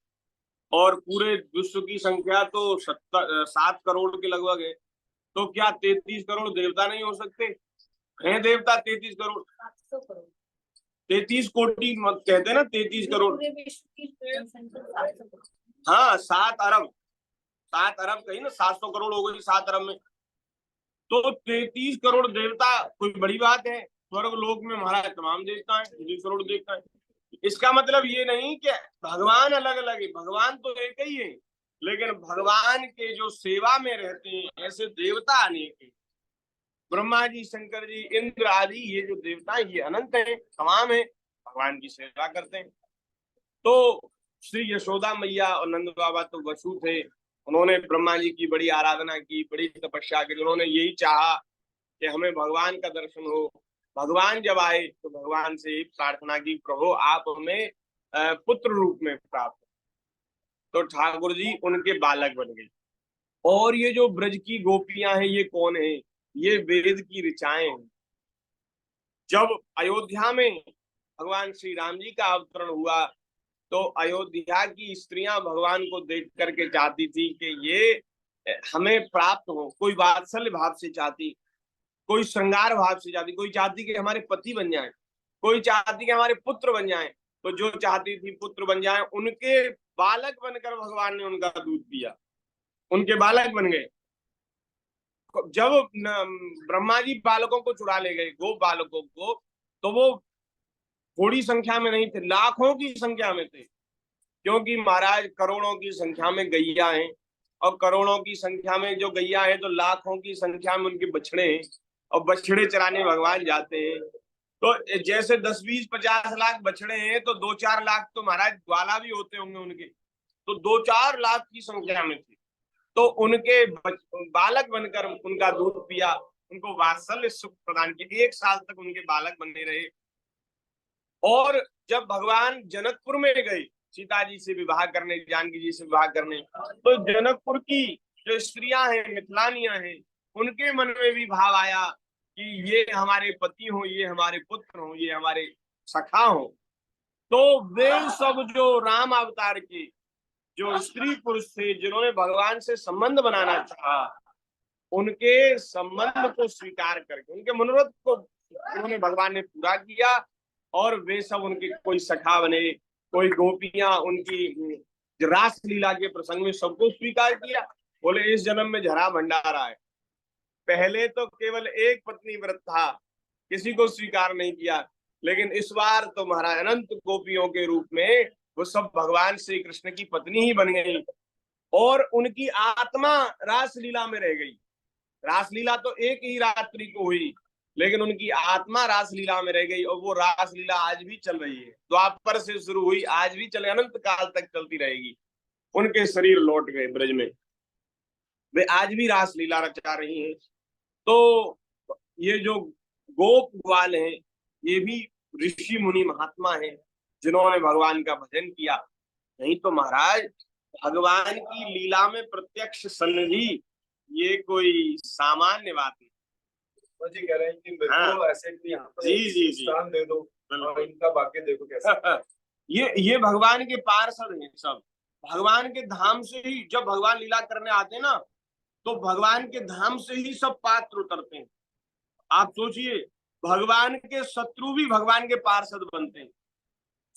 और पूरे विश्व की संख्या तो 7 करोड़ के लगभग है। तो क्या 33 करोड़ देवता नहीं हो सकते? हैं देवता 33 करोड़, 33 कोटि मत कहते ना, 33 करोड़, हाँ 7 अरब, 7 अरब कही ना, 700 करोड़ हो गई 7 अरब में। तो 33 करोड़ देवता कोई बड़ी बात है? स्वर्ग लोक में महाराज तमाम देवता है, 33 करोड़ देवता है। इसका मतलब ये नहीं कि भगवान अलग अलग है, भगवान तो एक ही है, लेकिन भगवान के जो सेवा में रहते हैं ऐसे देवता अनेक हैं। ब्रह्मा जी, शंकर जी, इंद्र आदि ये जो देवता है ये अनंत है, तमाम है, भगवान की सेवा करते हैं। तो श्री यशोदा मैया और नंद बाबा तो वसु थे, उन्होंने ब्रह्मा जी की बड़ी आराधना की, बड़ी तपस्या की, उन्होंने यही चाहा कि हमें भगवान का दर्शन हो। भगवान जब आए तो भगवान से ही प्रार्थना की, प्रभु आप हमें पुत्र रूप में प्राप्त। तो ठाकुर जी उनके बालक बन गए। और ये जो ब्रज की गोपियां हैं ये कौन है? ये वेद की ऋचाएं हैं। जब अयोध्या में भगवान श्री राम जी का अवतरण हुआ तो अयोध्या की स्त्रियां भगवान को देख करके चाहती थी कि ये हमें प्राप्त हो, कोई वात्सल्य भाव से चाहती, कोई श्रृंगार भाव से चाहती, कोई चाहती कि हमारे पति बन जाए, कोई चाहती कि हमारे पुत्र बन जाए। तो जो चाहती थी पुत्र बन जाए, उनके बालक बनकर भगवान ने उनका दूध पिया, उनके बालक बन गए। जब ब्रह्मा जी बालकों को चुरा ले गए, गो बालकों को, तो वो थोड़ी संख्या में नहीं थे, लाखों की संख्या में थे, क्योंकि महाराज करोड़ों की संख्या में गैया हैं, और करोड़ों की संख्या में जो गैया है तो लाखों की संख्या में उनके बछड़े हैं, और बछड़े चराने भगवान जाते हैं। तो जैसे 10, 20, 50 लाख बछड़े हैं तो 2-4 लाख तो महाराज ग्वाला भी होते होंगे उनके, तो 2-4 लाख की संख्या में थे। तो उनके बालक बनकर उनका दूध पिया, उनको वात्सल्य सुख प्रदान किया, 1 साल तक उनके बालक बने रहे। और जब भगवान जनकपुर में गए सीता जी से विवाह करने, जानकी जी से विवाह करने, तो जनकपुर की जो स्त्रियां हैं, मिथिलानियां हैं, उनके मन में भी भाव आया कि ये हमारे पति हो, ये हमारे पुत्र हो, ये हमारे सखा हो। तो वे सब जो राम अवतार के जो स्त्री पुरुष थे, जिन्होंने भगवान से संबंध बनाना चाहा, उनके संबंध को स्वीकार करके उनके मनोरथ को उन्होंने भगवान ने पूरा किया, और वे सब उनके कोई सखा बने, कोई गोपियां उनकी रास लीला के प्रसंग में सबको स्वीकार किया। बोले इस जन्म में झरा भंडारा है, पहले तो केवल एक पत्नी व्रत था, किसी को स्वीकार नहीं किया, लेकिन इस बार तो महाराज अनंत गोपियों के रूप में वो सब भगवान श्री कृष्ण की पत्नी ही बन गई, और उनकी आत्मा रास लीला में रह गई। रासलीला तो एक ही रात्रि को हुई, लेकिन उनकी आत्मा रासलीला में रह गई और वो रासलीला आज भी चल रही है। द्वापर से शुरू हुई, आज भी चले, अनंत काल तक चलती रहेगी। उनके शरीर लौट गए ब्रज में, वे आज भी रासलीला रचा रही हैं। तो ये जो गोप ग्वाल हैं, ये भी ऋषि मुनि महात्मा हैं जिन्होंने भगवान का भजन किया। नहीं तो महाराज भगवान की लीला में प्रत्यक्ष सन्निधि ये कोई सामान्य बात नहीं। वो जी कह रहे हैं कि मेरे हाँ। को ऐसे कि यहाँ पर जी। स्थान दे दो और इनका भाग्य देखो कैसा। ये भगवान के पार्षद हैं सब। भगवान के धाम से ही जब भगवान लीला करने आते हैं ना, तो भगवान के धाम से ही सब पात्र उतरते हैं। आप सोचिए, भगवान के शत्रु भी भगवान के पार्षद बनते हैं।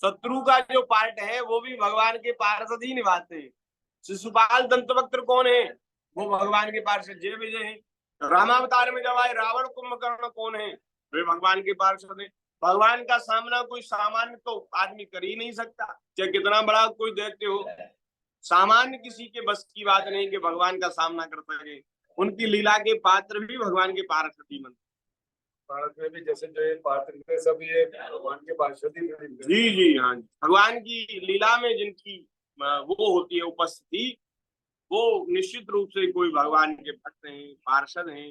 शत्रु का जो पार्ट है वो भी भगवान के पार्षद ही निभाते हैं। शिशुपाल दंतवक्त्र कौन है? वो भगवान के पार्षद जय विजय है। रामावतार में जब आए रावण कुंभकर्ण कौन है? वे भगवान के पार्षद है। भगवान का सामना कोई सामान्य तो आदमी कर ही नहीं सकता, चाहे कितना बड़ा कोई दैत्य हो। सामान्य किसी के बस की बात नहीं कि भगवान का सामना कर सके। उनकी लीला के पात्र भी भगवान के पार्षद ही बनते। भारत में भी जैसे जो ये पात्र थे सब ये भगवान के पार्षद ही थे। जी हाँ, भगवान की लीला में जिनकी वो होती है उपस्थिति, वो निश्चित रूप से कोई भगवान के भक्त हैं, पार्षद हैं।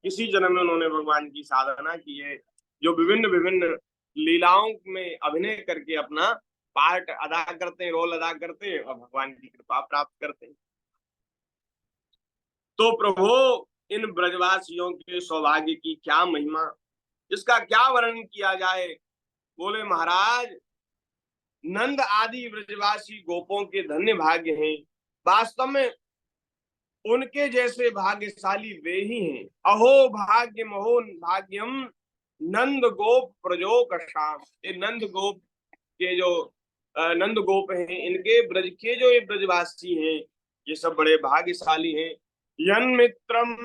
किसी जन्म में उन्होंने भगवान की साधना की है, जो विभिन्न विभिन्न लीलाओं में अभिनय करके अपना पार्ट अदा करते हैं, रोल अदा करते हैं और भगवान की कृपा प्राप्त करते हैं। तो प्रभु इन ब्रजवासियों के सौभाग्य की क्या महिमा, इसका क्या वर्णन किया जाए। बोले महाराज नंद आदि ब्रजवासी गोपों के धन्य भाग्य हैं। वास्तव में उनके जैसे भाग्यशाली वे ही हैं। अहो भाग्य महो भाग्यम नंद गोप प्रजो कशाम। ये नंद गोप के जो नंद गोप हैं, इनके ब्रज के जो ये ब्रजवासी हैं, ये सब बड़े भाग्यशाली हैं। यन मित्रम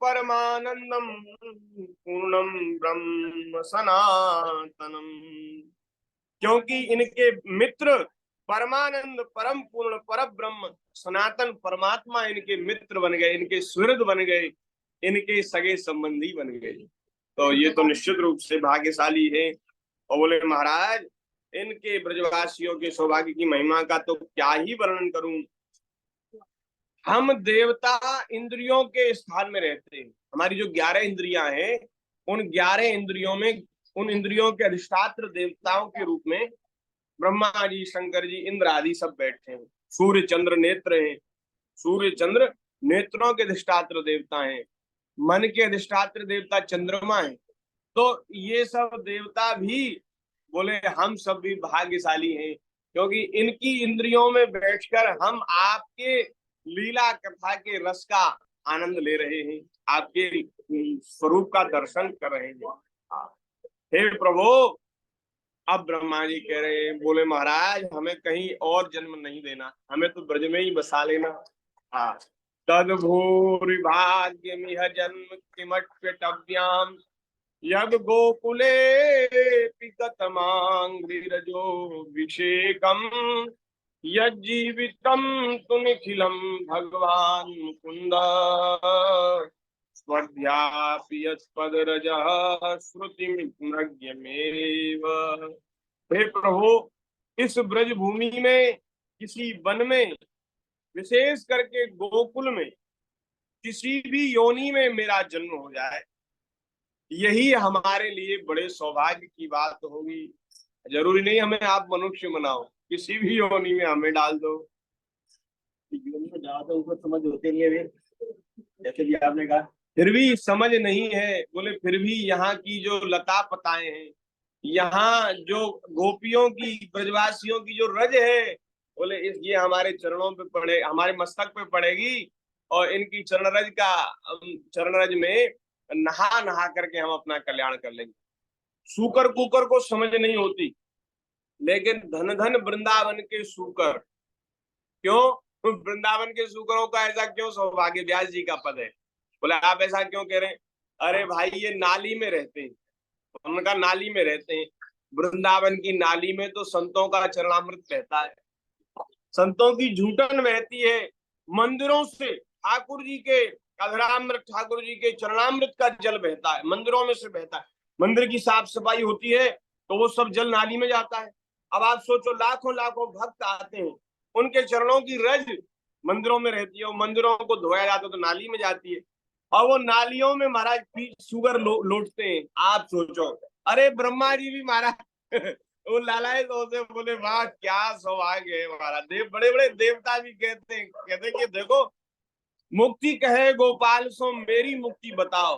परमानंदम पूर्णम ब्रह्म सनातनम। क्योंकि इनके मित्र परमानंद परम पूर्ण पर ब्रह्म सनातन परमात्मा इनके मित्र बन गए, इनके सुहृद बन गए, इनके सगे संबंधी बन गए। तो ये तो निश्चित रूप से भाग्यशाली है। और बोले महाराज इनके ब्रजवासियों के सौभाग्य की महिमा का तो क्या ही वर्णन करूं। हम देवता इंद्रियों के स्थान में रहते हैं। हमारी जो 11 इंद्रियां हैं, उन 11 इंद्रियों में उन इंद्रियों के अधिष्ठात्र देवताओं के रूप में ब्रह्मा जी, शंकर जी, इंद्र आदि सब बैठे हैं। सूर्य चंद्र नेत्र हैं। सूर्य चंद्र नेत्रों के अधिष्ठात्र देवता हैं। मन के अधिष्ठात्र देवता चंद्रमा है। तो ये सब देवता भी बोले हम सब भी भाग्यशाली हैं, क्योंकि इनकी इंद्रियों में बैठकर हम आपके लीला कथा के रस का आनंद ले रहे हैं, आपके स्वरूप का दर्शन कर रहे हैं। हे प्रभु, अब ब्रह्मा जी कह रहे हैं, बोले महाराज हमें कहीं और जन्म नहीं देना, हमें तो ब्रज में ही बसा लेना। हाँ, तद भूरि भाग्यमिह जन्म किमट्यव्याम यद गोकुले पिगतमांग्रिरजो विषेकम यज्जीवितम तु निखिलम भगवान मुकुंद स्वध्यापि यत्पदरजः श्रुतिमृग्यमेव। हे प्रभु, इस ब्रज भूमि में किसी वन में, विशेष करके गोकुल में, किसी भी योनि में मेरा जन्म हो जाए, यही हमारे लिए बड़े सौभाग्य की बात होगी। जरूरी नहीं हमें आप मनुष्य बनाओ, किसी भी योनि में हमें डाल दो। उनको समझ होते नहीं है, जैसे भी आपने कहा, फिर भी समझ नहीं है। बोले फिर भी यहाँ की जो लता पताएं हैं, यहाँ जो गोपियों की, ब्रजवासियों की जो रज है, बोले ये हमारे चरणों पे पड़े, हमारे मस्तक पे पड़ेगी और इनकी चरण रज में नहा नहा करके हम अपना कल्याण कर लेंगे। सूकर कुकर को समझ नहीं होती, लेकिन धन धन वृंदावन के सूकर। क्यों वृंदावन के सूकरों का ऐसा क्यों सौभाग्य? व्यास जी का पद है। बोले आप ऐसा क्यों कह रहे हैं? अरे भाई ये नाली में रहते हैं, उनका नाली में रहते हैं। वृंदावन की नाली में तो संतों का चरणामृत बहता है, संतों की झूठन बहती है। मंदिरों से ठाकुर जी के अधरामृत ठाकुर जी के चरणामृत का जल बहता है, मंदिरों में से बहता है। मंदिर की साफ सफाई होती है तो वो सब जल नाली में जाता है। अब आप सोचो, लाखों लाखों भक्त आते हैं, उनके चरणों की रज मंदिरों में रहती है, वो मंदिरों को धोया जाता है तो नाली में जाती है, और वो नालियों में महाराज शुगर लौटते हैं। आप सोचो, अरे ब्रह्मा जी भी महाराज वो लालाए तो उसे बोले, वाह क्या सौभाग्य है महाराज। देव बड़े बड़े देवता भी कहते हैं कि देखो, मुक्ति कहे गोपाल सो मेरी मुक्ति बताओ।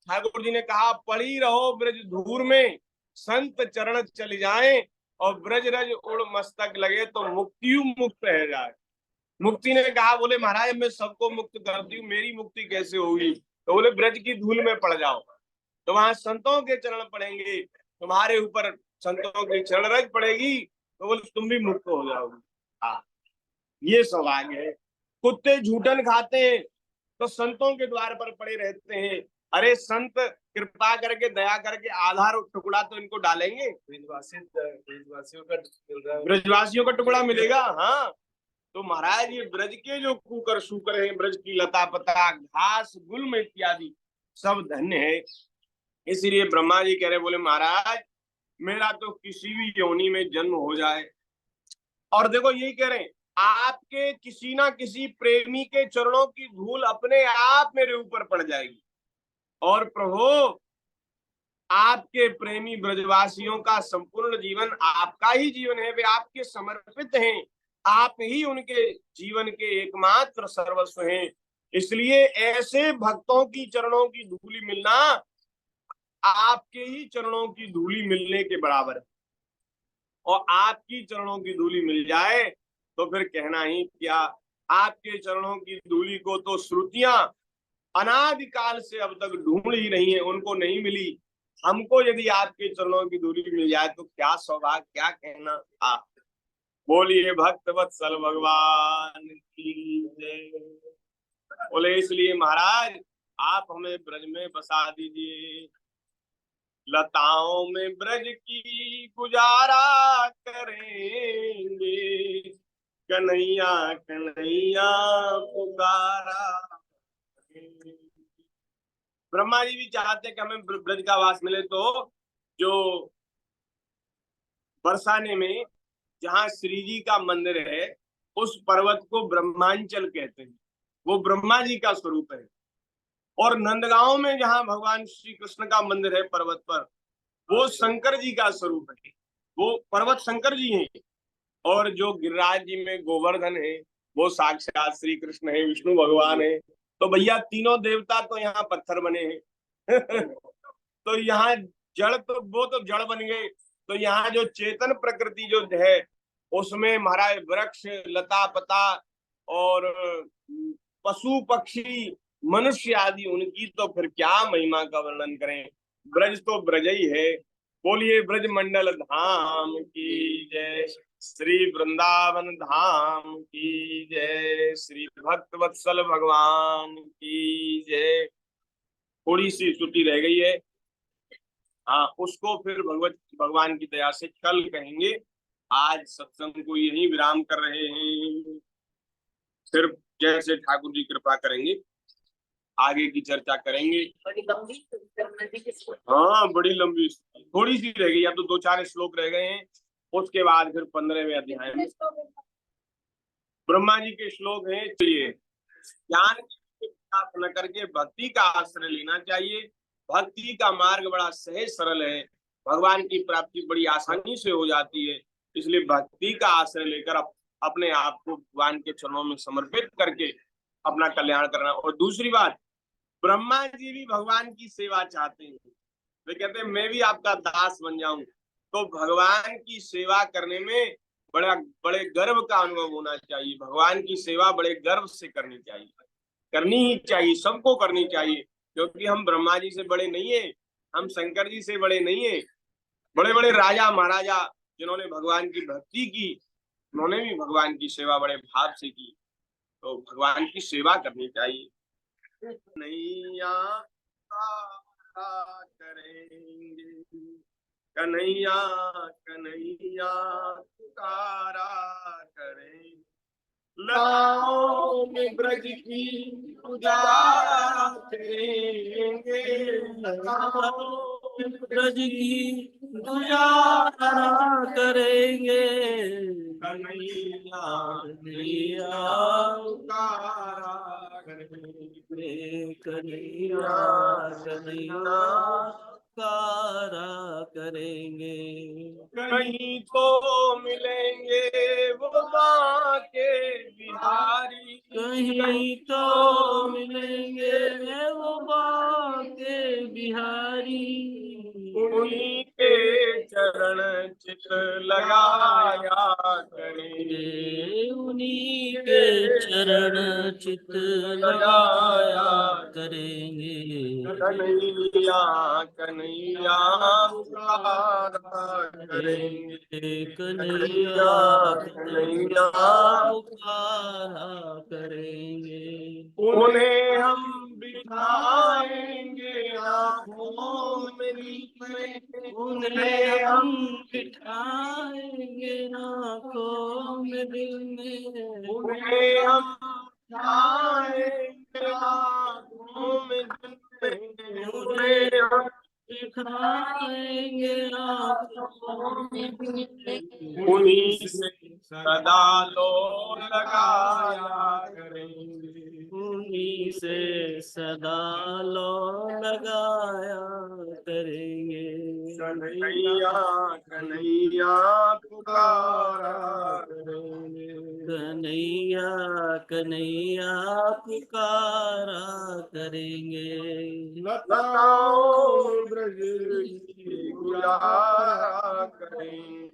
ठाकुर जी ने कहा, पड़ी रहो ब्रज धूर में, संत चरण चल जाए, और ब्रज रज उड़ मस्तक लगे तो मुक्ति मुक्त है जाए। मुक्ति ने कहा, बोले महाराज मैं सबको मुक्त करती हूँ, मेरी मुक्ति कैसे होगी? तो बोले ब्रज की धूल में पड़ जाओ, तो वहां संतों के चरण पड़ेंगे, तुम्हारे ऊपर संतों की चरण रज पड़ेगी, तो बोले तुम भी मुक्त हो जाओगे। हाँ, ये सौभाग्य है। कुत्ते झूठन खाते हैं तो संतों के द्वार पर पड़े रहते हैं। अरे संत कृपा करके दया करके आधार टुकड़ा तो इनको डालेंगे, ब्रजवासियों का मिल रहा है। ब्रजवासियों का टुकड़ा मिलेगा। हाँ, तो महाराज ये ब्रज के जो कुकर शुकर हैं, ब्रज की लता पता घास गुल्म इत्यादि सब धन्य है। इसलिए ब्रह्मा जी कह रहे, बोले महाराज मेरा तो किसी भी योनि में जन्म हो जाए। और देखो यही कह रहे हैं, आपके किसी ना किसी प्रेमी के चरणों की धूल अपने आप मेरे ऊपर पड़ जाएगी। और प्रभु आपके प्रेमी ब्रजवासियों का संपूर्ण जीवन आपका ही जीवन है, वे आपके समर्पित हैं, आप ही उनके जीवन के एकमात्र सर्वस्व हैं। इसलिए ऐसे भक्तों की चरणों की धूली मिलना आपके ही चरणों की धूली मिलने के बराबर है। और आपकी चरणों की धूली मिल जाए तो फिर कहना ही क्या। आपके चरणों की धूली को तो श्रुतियां अनादिकाल से अब तक ढूंढ ही रही है, उनको नहीं मिली। हमको यदि आपके चरणों की धूली मिल जाए तो क्या सौभाग्य, क्या कहना। बोलिए भक्त वत्सल भगवान की जय। बोले इसलिए महाराज आप हमें ब्रज में बसा दीजिए, लताओं में ब्रज की गुजारा करेंगे, कन्हैया कन्हैया पुकारा। ब्रह्मा जी भी चाहते हैं कि हमें ब्रज का वास मिले, तो जो बरसाने में जहाँ श्री जी का मंदिर है उस पर्वत को ब्रह्मांचल कहते हैं, वो ब्रह्मा जी का स्वरूप है। और नंदगांव में जहाँ भगवान श्री कृष्ण का मंदिर है पर्वत पर, वो शंकर जी का स्वरूप है, वो पर्वत शंकर जी हैं। और जो गिरिराज जी में गोवर्धन है वो साक्षात श्री कृष्ण है, विष्णु भगवान है। तो भैया तीनों देवता तो यहाँ पत्थर बने हैं तो यहाँ जड़ तो वो तो जड़ बन गए, तो यहाँ जो चेतन प्रकृति जो है उसमें महाराज वृक्ष लता पता और पशु पक्षी मनुष्य आदि, उनकी तो फिर क्या महिमा का वर्णन करें। ब्रज तो ब्रज ही है। बोलिए ब्रज मंडल धाम की जय, श्री वृंदावन धाम की जय, श्री भक्त वत्सल भगवान की जय। थोड़ी सी छुट्टी रह गई है, हाँ उसको फिर भगवान की दया से कल कहेंगे। आज सत्संग को यही विराम कर रहे हैं, फिर जैसे ठाकुर जी कृपा करेंगे आगे की चर्चा करेंगे। बड़ी लंबी हाँ बड़ी लंबी, थोड़ी सी रह गई, अब तो 2-4 श्लोक रह गए हैं। उसके बाद फिर 15वें अध्याय में ब्रह्मा जी के श्लोक हैं। चलिए, ज्ञान की प्राप्त न करके भक्ति का आश्रय लेना चाहिए। भक्ति का मार्ग बड़ा सहज सरल है, भगवान की प्राप्ति बड़ी आसानी से हो जाती है। इसलिए भक्ति का आश्रय लेकर अपने आप को भगवान के चरणों में समर्पित करके अपना कल्याण करना। और दूसरी बात, ब्रह्मा जी भी भगवान की सेवा चाहते हैं, वे कहते हैं मैं भी आपका दास बन जाऊं। तो भगवान की सेवा करने में बड़े गर्व का अनुभव होना चाहिए। भगवान की सेवा बड़े गर्व से करनी चाहिए, करनी ही चाहिए, सबको करनी चाहिए। क्योंकि हम ब्रह्मा जी से बड़े नहीं है, हम शंकर जी से बड़े नहीं है। बड़े बड़े राजा महाराजा जिन्होंने भगवान की भक्ति की, उन्होंने भी भगवान की सेवा बड़े भाव से की। तो भगवान की सेवा करनी चाहिए। कन्हैया करेंगे, कन्हैया कन्हैया पुकारा करें। लताओं में ब्रज की गुजारा करेंगे, लताओं में ब्रज की गुजारा करेंगे। कन्हैया कन्हैया पुकारा करेंगे, कन्हैया कन्हैया पुकारा करेंगे। कहीं तो मिलेंगे वो माँ के बिहारी, कहीं तो मिलेंगे वो बाके बिहारी। उन्हीं के चरण चित लगाया करेंगे, उन्हीं के चरण चित लगाया करेंगे। कन्हैया कन्हैया पुकारा करेंगे, कन्हैया कन्हैया पुकारा करेंगे। उन्हें हम बिठाएंगे आँखों में नींद में, उन्हें हम बिठाएंगे आँखों में दिल में। उन्हें हम बिठाएंगे आँखों में दिल में, उन्हें हम बिठाएंगे आँखों में दिल में। उन्हीं से सदा लो लगाया करेंगे, उन्हीं से सदा लो लगाया करेंगे। कन्हैया कन्हैया पुकारा करेंगे, कन्हैया कन्हैया पुकारा करेंगे। लताओं ब्रज की गुजारा करेंगे,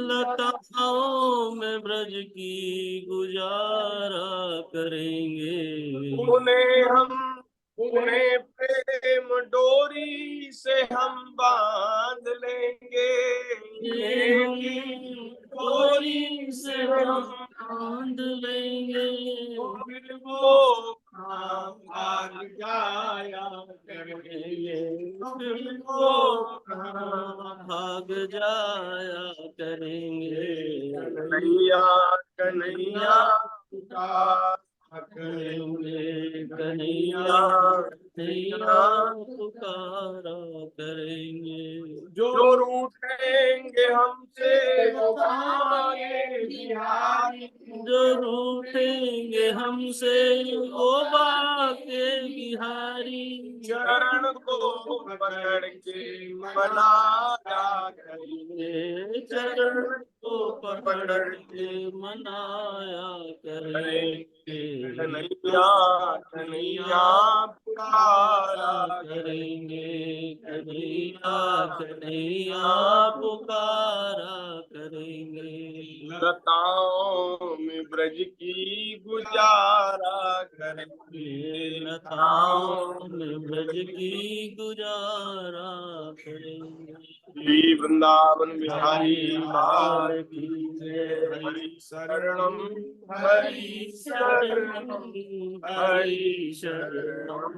लताओं में ब्रज की गुजारा करेंगे। उन्हें प्रेम डोरी से हम बांध लेंगे, डोरी से हम बांध लेंगे। फिर वो भाग जाया करेंगे, फिर वो भाग जाया करेंगे। कन्हैया कन्हैया पुकारा करेंगे कन्हैया कन्हैया पुकारा करेंगे। जो रूठेंगे हमसे वो बाके बिहारी, जो रूठेंगे हमसे वो बाके बिहारी। चरण को पकड़ के मनाया करेंगे, चरण को पकड़ के मनाया करेंगे। कन्हैया कन्हैया पुकारा करेंगे कन्हैया कन्हैया पुकारा करेंगे। लताओं में ब्रज की गुजारा करेंगे, लताओं में ब्रज की गुजारा करेंगे। श्री वृंदावन बिहारी लाल लाल की जय। हरि शरणम हरि शरणम हरि शरणम।